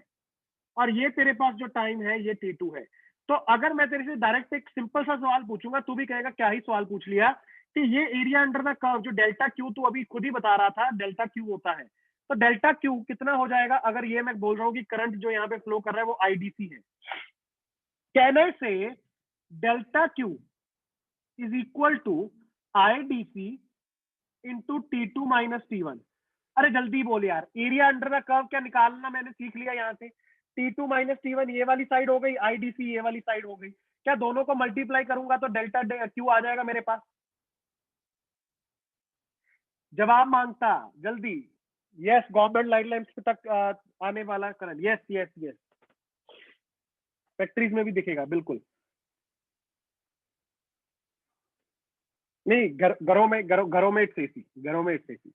Speaker 1: और ये तेरे पास जो टाइम है ये T2 है, तो अगर मैं तेरे से डायरेक्ट एक सिंपल सा सवाल पूछूंगा, तू भी कहेगा क्या ही सवाल पूछ लिया, कि ये एरिया अंडर द कर्व जो डेल्टा क्यू तू अभी खुद ही बता रहा था डेल्टा क्यू होता है, तो डेल्टा क्यू कितना हो जाएगा अगर ये मैं बोल रहा हूँ कि करंट जो यहाँ पे फ्लो कर रहा है वो आईडीसी है? कहने से delta Q is equal to IDC into T2 minus T1। अरे जल्दी बोल यार, एरिया अंडर द कर्व क्या निकालना मैंने सीख लिया यहाँ से। T2 माइनस T1 ये वाली साइड हो गई, आईडीसी ये वाली साइड हो गई, क्या दोनों को मल्टीप्लाई करूंगा तो डेल्टा क्यू आ जाएगा मेरे पास? जवाब मांगता जल्दी। यस, गवर्नमेंट गाइडलाइंस तक आने वाला current. Yes yes yes, factories में भी दिखेगा बिल्कुल। नहीं घरों में, घरों में इट्स एसी, घरों में इट्स एसी।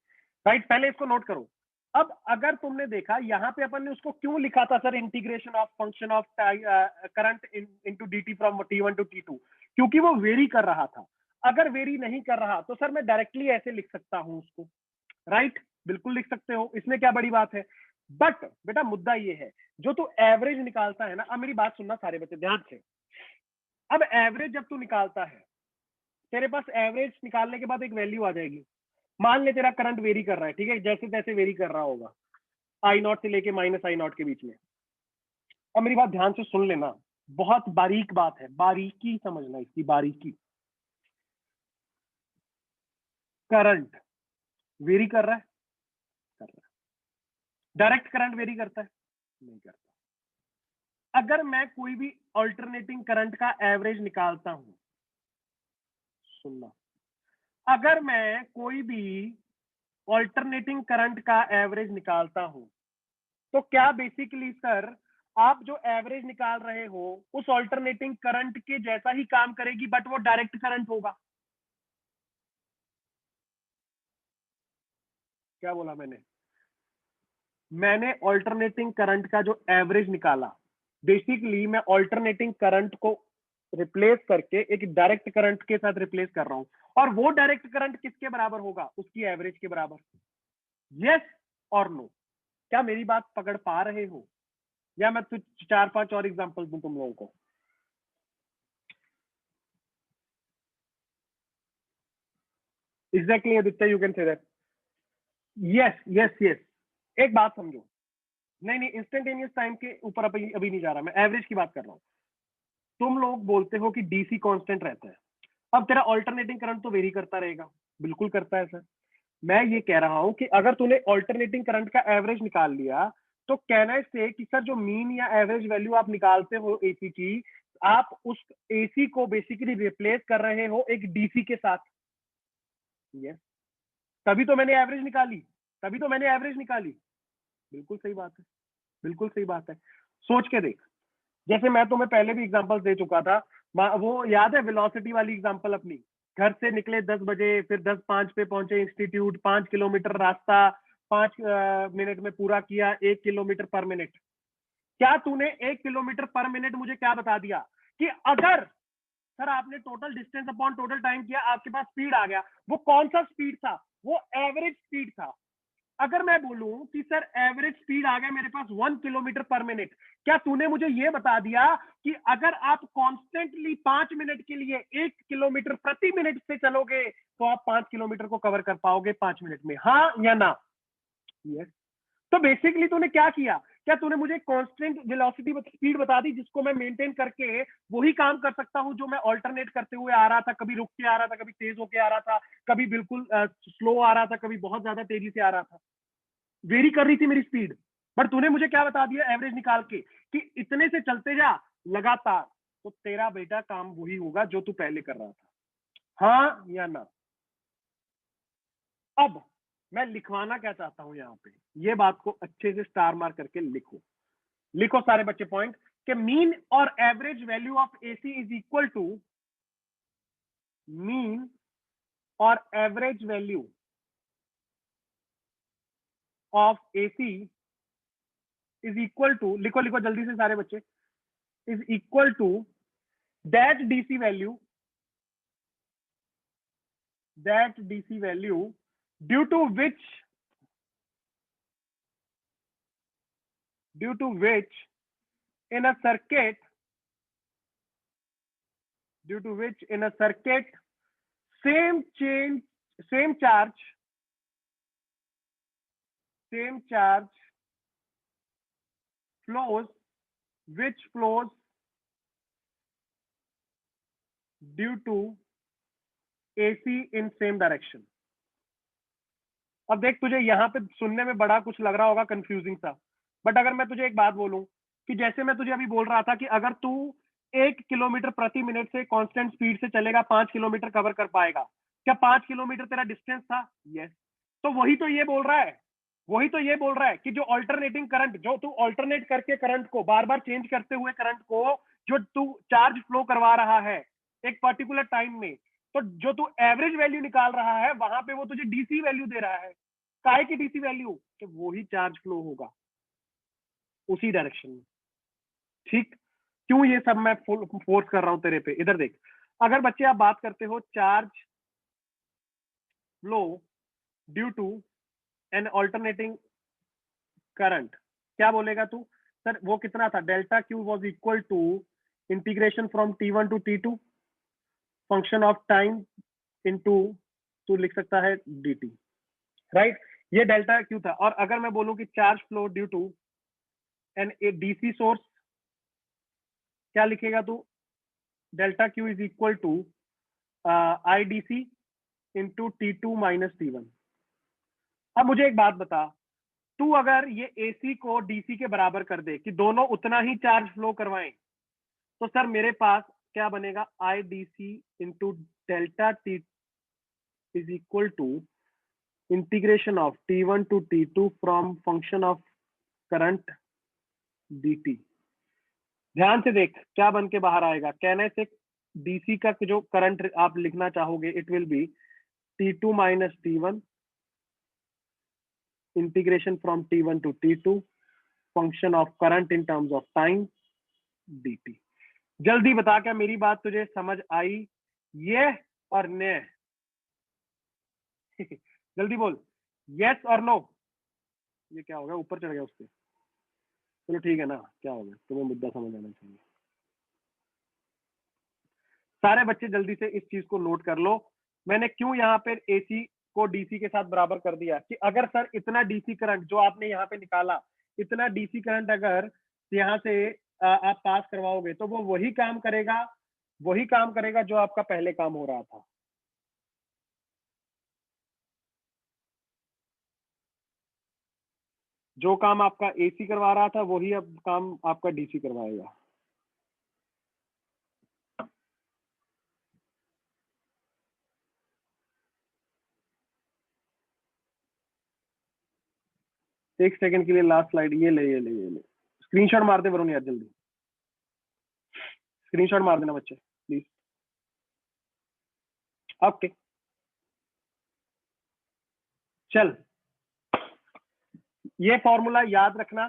Speaker 1: राइट, पहले इसको नोट करो। अब अगर तुमने देखा यहाँ पे अपन ने उसको क्यों लिखा था sir, integration of function of current into dt from T1 to T2, क्योंकि वो वेरी कर रहा था। अगर वेरी नहीं कर रहा तो सर मैं डायरेक्टली ऐसे लिख सकता हूं उसको, राइट? बिल्कुल लिख सकते हो, इसमें क्या बड़ी बात है। बट बेटा मुद्दा ये है, जो तू एवरेज निकालता है ना, अब मेरी बात सुनना सारे बच्चे ध्यान से। अब एवरेज जब तू निकालता है, तेरे पास एवरेज निकालने के बाद एक वैल्यू आ जाएगी। मान ले तेरा करंट वेरी कर रहा है, ठीक है, जैसे तैसे वेरी कर रहा होगा आई नॉट से लेके माइनस आई नॉट के बीच में। अब मेरी बात ध्यान से सुन लेना, बहुत बारीक बात है, बारीकी समझना इसकी, बारीकी। करंट वेरी कर रहा है, कर रहा है। डायरेक्ट करंट वेरी करता है? नहीं करता। अगर मैं कोई भी अल्टरनेटिंग करंट का एवरेज निकालता हूं, सुनना, अगर मैं कोई भी ऑल्टरनेटिंग करंट का एवरेज निकालता हूं, तो क्या बेसिकली सर आप जो एवरेज निकाल रहे हो उस ऑल्टरनेटिंग करंट के जैसा ही काम करेगी, बट वो डायरेक्ट करंट होगा? क्या बोला मैंने? मैंने ऑल्टरनेटिंग करंट का जो एवरेज निकाला, बेसिकली मैं ऑल्टरनेटिंग करंट को रिप्लेस करके एक डायरेक्ट करंट के साथ रिप्लेस कर रहा हूं, और वो डायरेक्ट करंट किसके बराबर होगा? उसकी एवरेज के बराबर। यस और नो? क्या मेरी बात पकड़ पा रहे हो, या मैं कुछ 4-5 और एग्जांपल दूं तुम लोगों को? Exactly Aditya, you can say that. Yes yes yes. एक बात समझो, नहीं नहीं, इंस्टेंटेनियस टाइम के ऊपर अभी अभी नहीं जा रहा, मैं एवरेज की बात कर रहा हूँ। तुम लोग बोलते हो कि डीसी कांस्टेंट रहता है, अब तेरा ऑल्टरनेटिंग करंट तो वेरी करता रहेगा। बिल्कुल करता है सर। मैं ये कह रहा हूं कि अगर तूने ऑल्टरनेटिंग करंट का एवरेज निकाल लिया, तो कहना है से कि सर जो मीन या एवरेज वैल्यू आप निकालते हो एसी की, आप उस एसी को बेसिकली रिप्लेस कर रहे हो एक डीसी के साथ। यस, तभी तो मैंने एवरेज निकाली, तभी तो मैंने एवरेज निकाली। बिल्कुल सही बात है, बिल्कुल सही बात है। सोच के देख, जैसे मैं तुम्हें पहले भी एग्जांपल दे चुका था, वो याद है वेलोसिटी वाली एग्जांपल अपनी, घर से निकले 10 बजे, फिर 10:05 पे पहुंचे इंस्टीट्यूट, 5 किलोमीटर रास्ता 5 मिनट में पूरा किया, 1 किलोमीटर पर मिनट। क्या तूने 1 किलोमीटर पर मिनट मुझे क्या बता दिया कि अगर सर आपने total distance upon total time किया, आपके पास स्पीड आ गया, वो कौन सा स्पीड था? वो एवरेज स्पीड था। अगर मैं बोलूं कि सर एवरेज स्पीड आ गया मेरे पास 1 किलोमीटर पर मिनट, क्या तूने मुझे यह बता दिया कि अगर आप कॉन्स्टेंटली 5 मिनट के लिए 1 किलोमीटर प्रति मिनट से चलोगे तो आप 5 किलोमीटर को कवर कर पाओगे 5 मिनट में? हाँ या ना? यस। तो बेसिकली तूने क्या किया? क्या तूने मुझे कांस्टेंट वेलोसिटी स्पीड बता दी जिसको मैं मेंटेन करके वही काम कर सकता हूं जो मैं ऑल्टरनेट करते हुए आ रहा था, कभी रुक के आ रहा था, कभी तेज होके आ रहा था, कभी बिल्कुल स्लो आ रहा था, कभी बहुत ज्यादा तेजी से आ रहा था, वेरी कर रही थी मेरी स्पीड। बट तूने मुझे क्या बता दिया एवरेज निकाल के कि इतने से चलते जा लगातार, तो तेरा बेटा काम वही होगा जो तू पहले कर रहा था। हाँ या ना? अब मैं लिखवाना क्या चाहता हूं यहां पे, ये बात को अच्छे से स्टार मार्क करके लिखो। लिखो सारे बच्चे पॉइंट कि मीन और average value of AC is equal to, mean और average value of AC is equal to, लिखो लिखो जल्दी से सारे बच्चे, is equal to that DC value, that DC value due to which in a circuit, due to which in a circuit same change, same charge flows, which flows due to AC in same direction। अब देख, तुझे यहाँ पे सुनने में बड़ा कुछ लग रहा होगा कंफ्यूजिंग सा, बट अगर मैं तुझे एक बात बोलूं कि जैसे मैं तुझे अभी बोल रहा था कि अगर तू 1 किलोमीटर प्रति मिनट से कांस्टेंट स्पीड से चलेगा 5 किलोमीटर कवर कर पाएगा, क्या 5 किलोमीटर तेरा डिस्टेंस था? यस। तो वही तो ये बोल रहा है, वही तो ये बोल रहा है कि जो ऑल्टरनेटिंग करंट, जो तू ऑल्टरनेट करके करंट को बार बार चेंज करते हुए करंट को जो तू चार्ज फ्लो करवा रहा है एक पर्टिकुलर टाइम में, तो जो तू एवरेज वैल्यू निकाल रहा है वहां पे वो तुझे डीसी वैल्यू दे रहा है। काय की डीसी वैल्यू? कि वो ही चार्ज फ्लो होगा उसी डायरेक्शन में। ठीक? क्यों ये सब मैं फोर्स कर रहा हूं तेरे पे? इधर देख, अगर बच्चे आप बात करते हो charge flow due to an alternating current, क्या बोलेगा तू? सर वो कितना था? Delta Q was equal to integration from T1 to T2 function of time into, तू लिख सकता है dt, राइट? ये डेल्टा क्यू था। और अगर मैं बोलूं कि charge flow due to an a DC source, क्या लिखेगा तू? Delta Q is equal to I D C into T2 minus T1। अब मुझे एक बात बता, तू अगर ये एसी को डीसी के बराबर कर दे कि दोनों उतना ही चार्ज फ्लो करवाएं, तो सर मेरे पास क्या बनेगा? I D C into delta T is equal to integration of T1 to T2 from function of current dt। ध्यान से देख क्या बन के बाहर आएगा। कहने से डीसी का जो करंट आप लिखना चाहोगे, it will be T2 minus T1 integration from T1 to T2 function of current in terms of time dt। जल्दी बता, क्या मेरी बात तुझे समझ आई? ये और ने? जल्दी बोल, यस और नो। ये क्या हो गया? ऊपर चढ़ गया उससे? चलो ठीक है ना, क्या हो गया? तुम्हें मुद्दा समझ आना चाहिए। सारे बच्चे जल्दी से इस चीज को नोट कर लो। मैंने क्यों यहाँ पे एसी को डीसी के साथ बराबर कर दिया कि अगर सर इतना डीसी करंट जो आपने यहाँ पे निकाला, इतना डीसी करंट अगर यहाँ से आप पास करवाओगे तो वो वही काम करेगा, वही काम करेगा जो आपका पहले काम हो रहा था। जो काम आपका एसी करवा रहा था वही अब काम आपका डीसी करवाएगा। एक सेकंड के लिए लास्ट स्लाइड, ये ले स्क्रीनशॉट मार दे वरुण यार, जल्दी स्क्रीनशॉट मार देना बच्चे प्लीज। ओके चल, ये फॉर्मूला याद रखना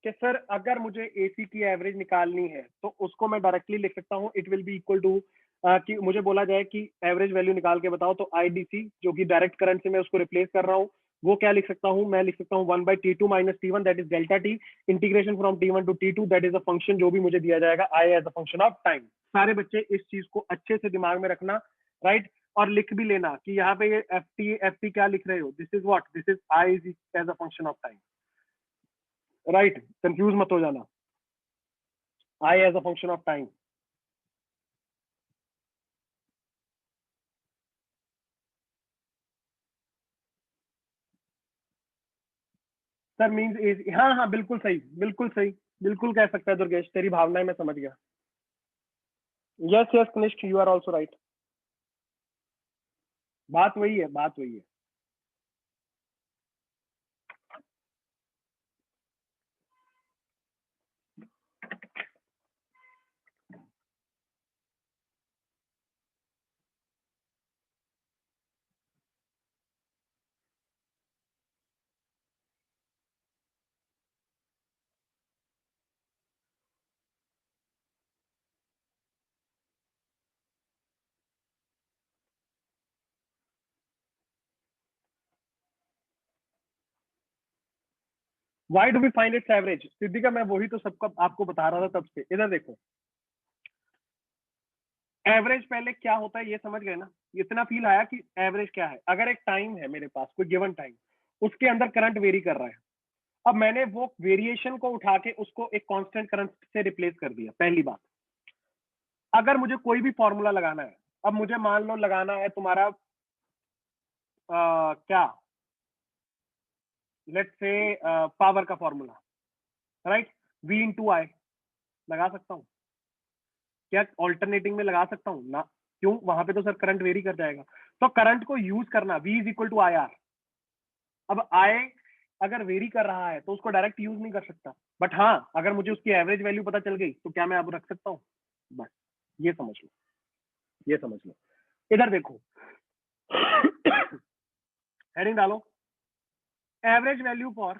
Speaker 1: कि सर अगर मुझे एसी की एवरेज निकालनी है तो उसको मैं डायरेक्टली लिख सकता हूँ, it will be equal to कि मुझे बोला जाए कि एवरेज वैल्यू निकाल के बताओ, तो आईडीसी जो कि डायरेक्ट करंट से मैं उसको रिप्लेस कर रहा हूँ, वो क्या लिख सकता हूँ, मैं लिख सकता हूँ 1/T2 - T1 that is delta t, integration from T1 to T2 that is a function जो भी मुझे दिया जाएगा I as a function of time. सारे बच्चे इस चीज को अच्छे से दिमाग में रखना, राइट। और लिख भी लेना कि यहाँ पे ये एफ टी क्या लिख रहे हो, this is what, this is I is as a function of time, right. Confuse मत हो जाना, I as a function of time. Sir means is, हाँ हाँ बिल्कुल सही, बिल्कुल सही, बिल्कुल कह सकता है दुर्गेश, तेरी भावनाएं मैं समझ गया। Yes yes Kanishk, you are also right, बात वही है, बात वही है। Why do we find its average? Siddhika मैं वही तो सबका आपको बता रहा था तब से। इधर देखो, एवरेज पहले क्या होता है ये समझ गए ना, इतना फील आया कि एवरेज क्या है। अगर एक टाइम है मेरे पास, कोई गिवन टाइम, उसके अंदर करंट वेरी कर रहा है, अब मैंने वो वेरिएशन को उठा के उसको एक कांस्टेंट करंट से रिप्लेस कर दिया। पहली बात, अगर मुझे कोई भी फॉर्मूला लगाना है, अब मुझे मान लो लगाना है तुम्हारा क्या, लेट्स से पावर का फॉर्मूला, राइट, V इंटू आई लगा सकता हूँ क्या, ऑल्टरनेटिंग में लगा सकता हूँ ना, क्यों, वहां पे तो सर करंट वेरी कर जाएगा। तो करंट को यूज करना, V is equal to I R. अब आई अगर वेरी कर रहा है तो उसको डायरेक्ट यूज नहीं कर सकता, बट हाँ अगर मुझे उसकी एवरेज वैल्यू पता चल गई तो क्या मैं अब रख सकता हूँ, बस ये समझ लो, ये समझ लो। इधर देखो हेडिंग डालो, average value for,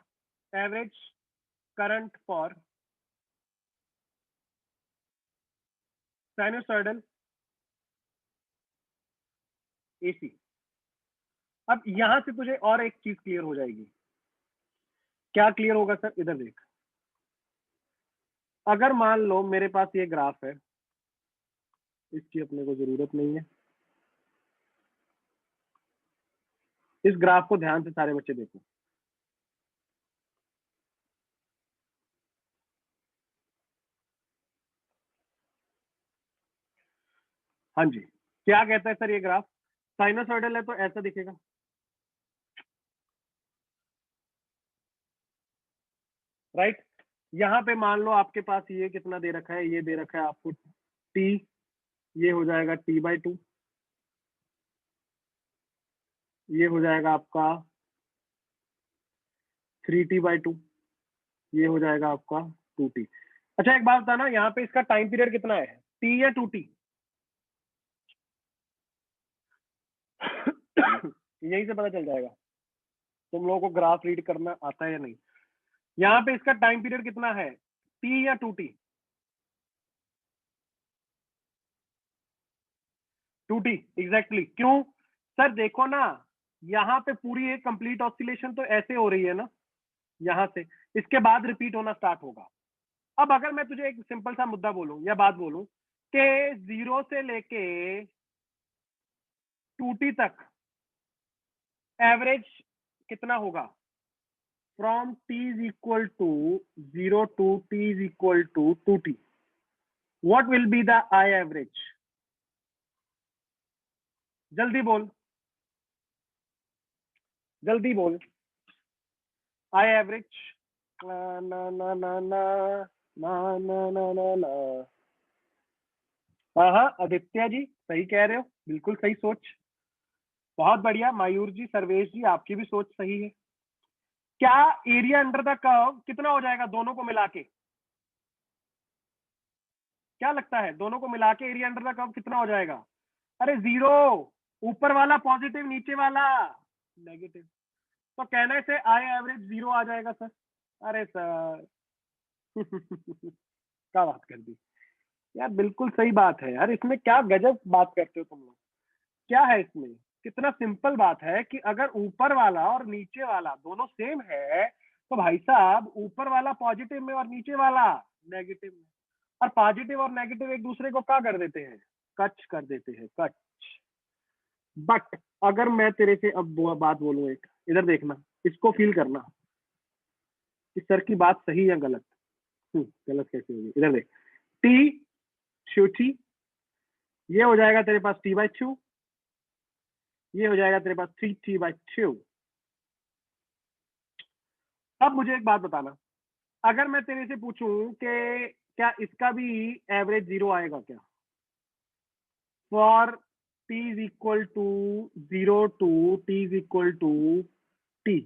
Speaker 1: average current for sinusoidal AC. अब यहां से तुझे और एक चीज क्लियर हो जाएगी। क्या क्लियर होगा सर, इधर देख, अगर मान लो मेरे पास ये ग्राफ है, इसकी अपने को जरूरत नहीं है, इस ग्राफ को ध्यान से सारे बच्चे देखो, हाँ जी, क्या कहता है सर ये ग्राफ, साइनोसॉइडल है तो ऐसा दिखेगा, राइट। यहाँ पे मान लो आपके पास ये कितना दे रखा है, ये दे रखा है आपको टी, ये हो जाएगा T/2, ये हो जाएगा आपका 3T/2, ये हो जाएगा आपका 2T। अच्छा एक बात बताना, यहाँ पे इसका टाइम पीरियड कितना है, T या 2T? यही से पता चल जाएगा तुम लोगों को ग्राफ रीड करना आता है या नहीं। यहाँ पे इसका टाइम पीरियड कितना है, T या 2T? 2T exactly. क्यों सर, देखो ना, यहाँ पे पूरी एक कंप्लीट ऑसिलेशन तो ऐसे हो रही है ना, यहाँ से, इसके बाद रिपीट होना स्टार्ट होगा। अब अगर मैं तुझे एक सिंपल सा मुद्दा बोलूं या बात बोलूं कि 0 से लेके 2T तक एवरेज कितना होगा, from T is equal to 0 to T is equal to 2T, what will be the I average? जल्दी बोल, जल्दी बोल, आई एवरेज, ना ना ना ना ना ना ना ना ना ना। हाँ हाँ आदित्य जी सही कह रहे हो, बिल्कुल सही सोच, बहुत बढ़िया। मायूर जी, सर्वेश जी, आपकी भी सोच सही है। क्या एरिया अंडर द कर्व कितना हो जाएगा दोनों को मिला के? क्या लगता है दोनों को मिला के एरिया अंडर द कर्व कितना हो जाएगा? अरे 0, ऊपर वाला पॉजिटिव, नीचे वाला नेगेटिव, तो कहने से आई एवरेज 0 आ जाएगा सर। अरे सर क्या बात कर दी यार, बिल्कुल सही बात है यार, इसमें क्या गजब बात करते हो तुम लोग। क्या है इसमें, कितना सिंपल बात है कि अगर ऊपर वाला और नीचे वाला दोनों सेम है तो भाई साहब ऊपर वाला पॉजिटिव में और नीचे वाला नेगेटिव में, और पॉजिटिव और नेगेटिव एक दूसरे को क्या कर देते हैं? कच कर देते हैं, कच। बट अगर मैं तेरे से अब बात बोलूं एक, इधर देखना, इसको फील करना कि सर की बात सही या गलत। गलत कैसे होगी, इधर देख, टी टी, ये हो जाएगा तेरे पास t/2, ये हो जाएगा तेरे पास 3t/2। अब मुझे एक बात बताना, अगर मैं तेरे से पूछूं कि क्या इसका भी एवरेज 0 आएगा क्या? For t is equal to 0 to t is equal to t,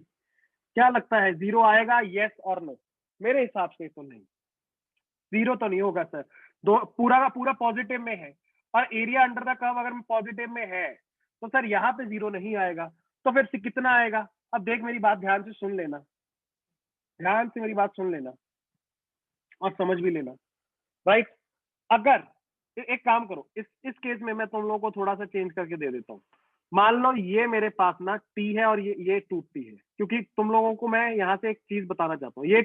Speaker 1: क्या लगता है 0 आएगा, यस और नो? मेरे हिसाब से तो नहीं, 0 तो नहीं होगा सर। दो पूरा का पूरा पॉजिटिव में है और एरिया अंडर द कर्व अगर पॉजिटिव में है तो सर यहाँ पे 0 नहीं आएगा, तो फिर से कितना आएगा? अब देख मेरी बात ध्यान से सुन लेना, ध्यान से मेरी बात सुन लेना और समझ भी लेना, राइट? अगर एक काम करो, इस केस में मैं तुम लोगों को थोड़ा सा चेंज करके दे देता हूँ। मान लो ये मेरे पास ना टी है और ये 2t है, क्योंकि तुम लोगों को मैं यहाँ से एक चीज बताना चाहता हूँ, ये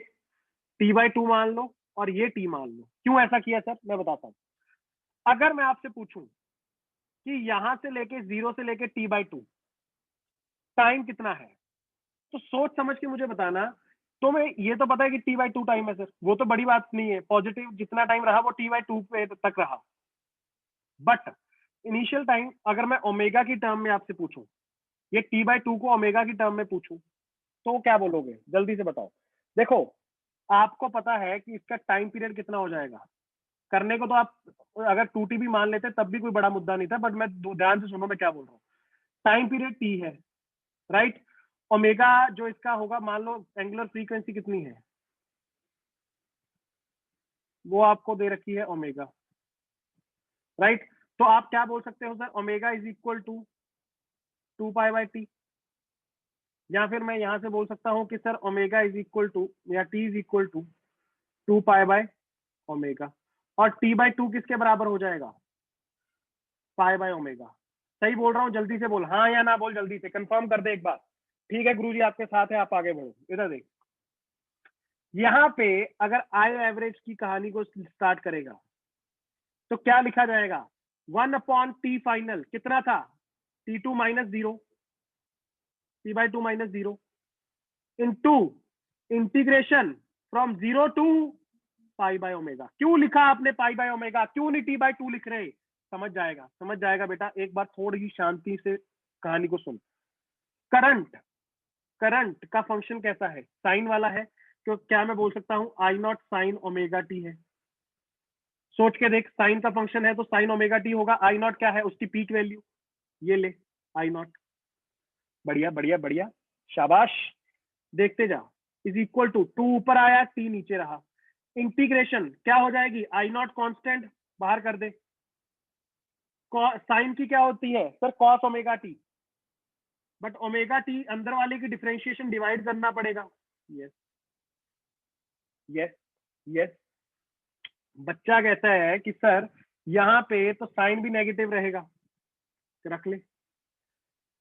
Speaker 1: t/2 मान लो और ये t मान लो। क्यों ऐसा किया सर, मैं बताता हूँ। अगर मैं आपसे पूछूं कि यहां से लेके 0 से लेके t/2 टाइम कितना है, तो सोच समझ के मुझे बताना। तो मैं ये तो पता है कि t/2 टाइम है सर, वो तो बड़ी बात नहीं है, पॉजिटिव जितना टाइम रहा वो t/2 पे तक रहा। बट इनिशियल टाइम अगर मैं ओमेगा की टर्म में आपसे पूछूं, ये t/2 को ओमेगा की टर्म में पूछूं, तो क्या बोलोगे, जल्दी से बताओ। देखो आपको पता है कि इसका टाइम पीरियड कितना हो जाएगा, करने को तो आप अगर 2t भी मान लेते तब भी कोई बड़ा मुद्दा नहीं था, बट मैं ध्यान से सुनो मैं क्या बोल रहा हूँ। टाइम पीरियड t है, राइट? ओमेगा जो इसका होगा, मान लो एंगुलर फ्रीक्वेंसी कितनी है, वो आपको दे रखी है ओमेगा, राइट? तो आप क्या बोल सकते हो sir, omega is equal to 2π/t, या फिर मैं यहां से बोल सकता हूं कि sir omega is equal to या t इज इक्वल टू 2π/ओमेगा, और t/2 किसके बराबर हो जाएगा, π/ओमेगा। सही बोल रहा हूँ, जल्दी से बोल, हाँ या ना बोल, जल्दी से कंफर्म कर दे एक बार। ठीक है गुरुजी आपके साथ है, आप आगे बढ़ो। इधर देख, यहाँ पे अगर आई एवरेज की कहानी को स्टार्ट करेगा तो क्या लिखा जाएगा, 1/t फाइनल कितना था, t2 - 0, t/2 - 0 into integration from 0 to π/ओमेगा। क्यों लिखा आपने π/ओमेगा, क्यों नहीं t/2 लिख रहे? समझ जाएगा, समझ जाएगा बेटा, एक बार थोड़ी शांति से कहानी को सुन। करंट, करंट का फंक्शन कैसा है, साइन वाला है, तो क्या मैं बोल सकता हूं I0 sin ओमेगा t है? सोच के देख, साइन का फंक्शन है तो साइन ओमेगा t होगा, I0 क्या है, उसकी पीक वैल्यू, ये ले I0। बढ़िया बढ़िया बढ़िया, शाबाश, देखते जा। इज इक्वल टू 2 ऊपर आया, t नीचे रहा, इंटीग्रेशन क्या हो जाएगी, I0 कांस्टेंट बाहर कर दे, साइन की क्या होती है sir, cos omega T, but omega T अंदर वाले की डिफरेंशिएशन डिवाइड करना पड़ेगा। Yes yes yes. बच्चा कहता है कि सर यहाँ पे तो साइन भी नेगेटिव रहेगा, रख ले,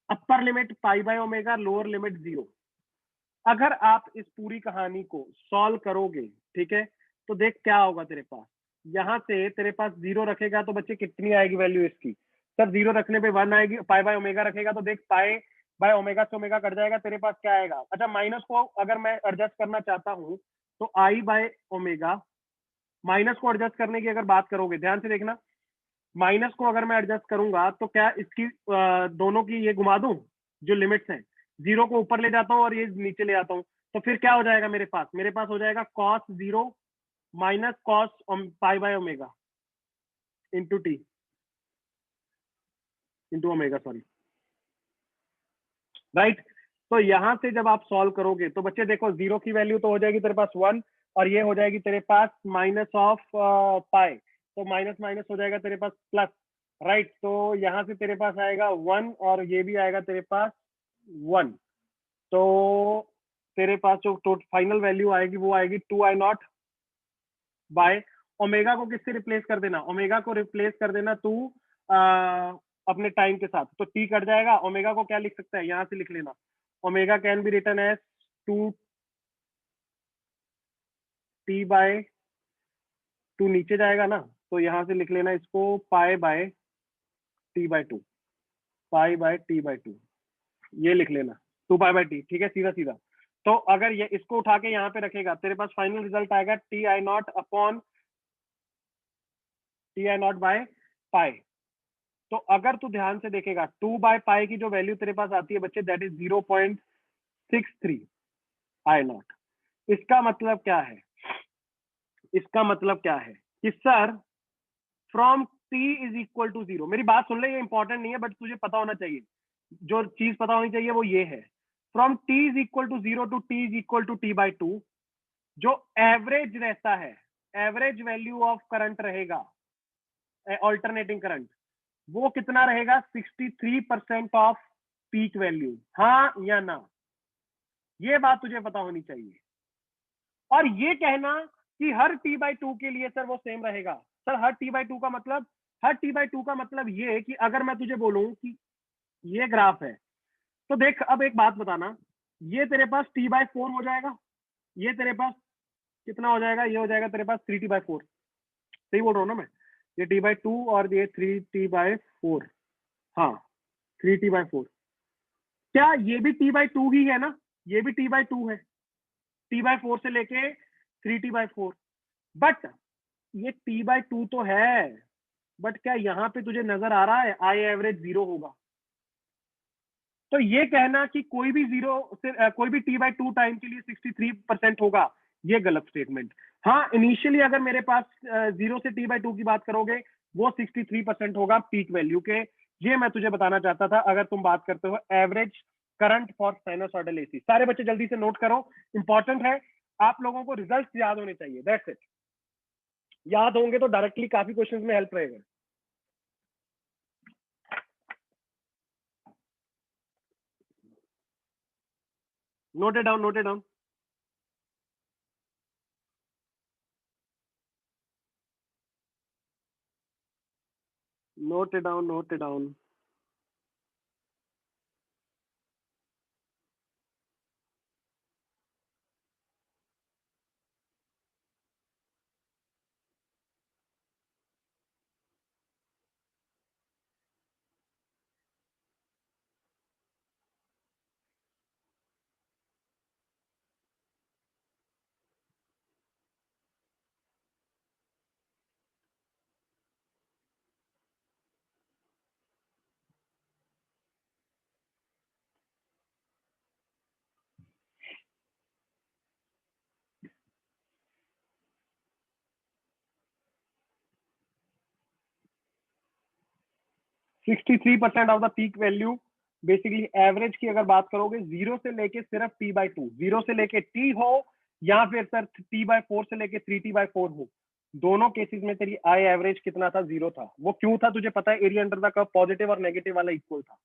Speaker 1: अपर लिमिट π/ओमेगा, लोअर लिमिट 0। अगर आप इस पूरी कहानी को सॉल्व करोगे, ठीक है, तो देख क्या होगा तेरे पास, यहाँ से तेरे पास 0 रखेगा तो बच्चे कितनी आएगी वैल्यू इसकी, सर 0 रखने पे 1 आएगी, π/ओमेगा रखेगा तो देख π/ओमेगा से ओमेगा कट जाएगा, तेरे पास क्या आएगा। अच्छा माइनस को अगर मैं एडजस्ट करना चाहता हूँ तो I/ओमेगा, माइनस को एडजस्ट करने की अगर बात करोगे, ध्यान से देखना, माइनस को अगर मैं एडजस्ट करूंगा तो क्या इसकी दोनों की ये घुमा दूं, जो लिमिट्स हैं, 0 को ऊपर ले जाता हूँ और ये नीचे ले आता हूँ, तो फिर क्या हो जाएगा मेरे पास, मेरे पास हो जाएगा cos 0 माइनस कॉस π/ओमेगा into t into omega, sorry, right? तो यहाँ से जब आप सॉल्व करोगे तो बच्चे देखो, जीरो की वैल्यू तो हो जाएगी तेरे पास 1, और ये हो जाएगी तेरे पास माइनस ऑफ पाई, तो माइनस माइनस हो जाएगा तेरे पास प्लस, राइट। तो यहाँ से तेरे पास आएगा 1 और ये भी आएगा तेरे पास 1, तो तेरे पास जो फाइनल वैल्यू आएगी वो आएगी 2i0 बाय ओमेगा को किससे रिप्लेस कर देना, ओमेगा को रिप्लेस कर देना तू अपने टाइम के साथ, तो टी कट जाएगा। ओमेगा को क्या लिख सकता है, यहां से लिख लेना, omega can be written as 2t/2, नीचे जाएगा ना, तो यहां से लिख लेना इसको पाई/t/2, पाई/t/2, ये लिख लेना 2 पाई/t, ठीक है, सीधा सीधा। तो अगर ये इसको उठा के यहाँ पे रखेगा, तेरे पास फाइनल रिजल्ट आएगा ti0 upon ti0 by pi. तो अगर तू ध्यान से देखेगा 2/पाई की जो वैल्यू तेरे पास आती है बच्चे, दैट इज 0.63 i0। इसका मतलब क्या है, इसका मतलब क्या है कि sir from t is equal to 0, मेरी बात सुन ले, ये इंपॉर्टेंट नहीं है बट तुझे पता होना चाहिए, जो चीज पता होनी चाहिए वो ये है, from t is equal to 0 to t is equal to t/2, जो एवरेज रहता है, एवरेज वैल्यू ऑफ करंट रहेगा, ऑल्टरनेटिंग करंट, वो कितना रहेगा, 63% ऑफ पीक वैल्यू, हाँ या ना, ये बात तुझे पता होनी चाहिए। और ये कहना कि हर t/2 के लिए सर वो सेम रहेगा, सर हर t/2 का मतलब, हर t/2 का मतलब ये कि अगर मैं तुझे बोलूं कि ये ग्राफ है, तो देख अब एक बात बताना, ये तेरे पास t/4 हो जाएगा, ये तेरे पास कितना हो जाएगा, ये हो जाएगा तेरे पास 3t/4, सही बोल रहा हूँ ना मैं, ये t/2 और ये 3t/4, हाँ 3t/4, क्या ये भी t/2 ही है ना, ये भी t/2 है, t/4 से लेके 3t/4, बट ये t/2 तो है, बट क्या यहाँ पे तुझे नजर आ रहा है आई एवरेज 0 होगा, तो ये कहना कि कोई भी 0 से कोई भी t/2 टाइम के लिए 63% होगा, ये गलत स्टेटमेंट। हाँ इनिशियली अगर मेरे पास 0 से t/2 की बात करोगे वो 63% होगा पीक वैल्यू के, ये मैं तुझे बताना चाहता था अगर तुम बात करते हो average current for sinusoidal AC. सारे बच्चे जल्दी से नोट करो, इंपॉर्टेंट है, आप लोगों को रिजल्ट याद होने चाहिए, दैट्स इट, याद होंगे तो डायरेक्टली काफी क्वेश्चंस में हेल्प रहेगा। Note it down, note it down. Note it down, note it down. (63% of the peak value), basically average की अगर बात करोगे 0 से लेके सिर्फ t/2, 0 से लेके t हो या फिर सर t/4 से लेके 3t/4 हो, दोनों केसेस में तेरी आई एवरेज कितना था, 0 था। वो क्यों था तुझे पता है, area under the curve positive और नेगेटिव वाला इक्वल था।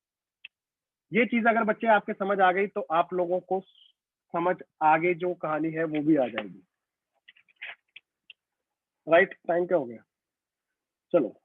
Speaker 1: ये चीज अगर बच्चे आपके समझ आ गई तो आप लोगों को समझ आगे जो कहानी है वो भी आ जाएगी, राइट। टाइम क्या हो गया, चलो।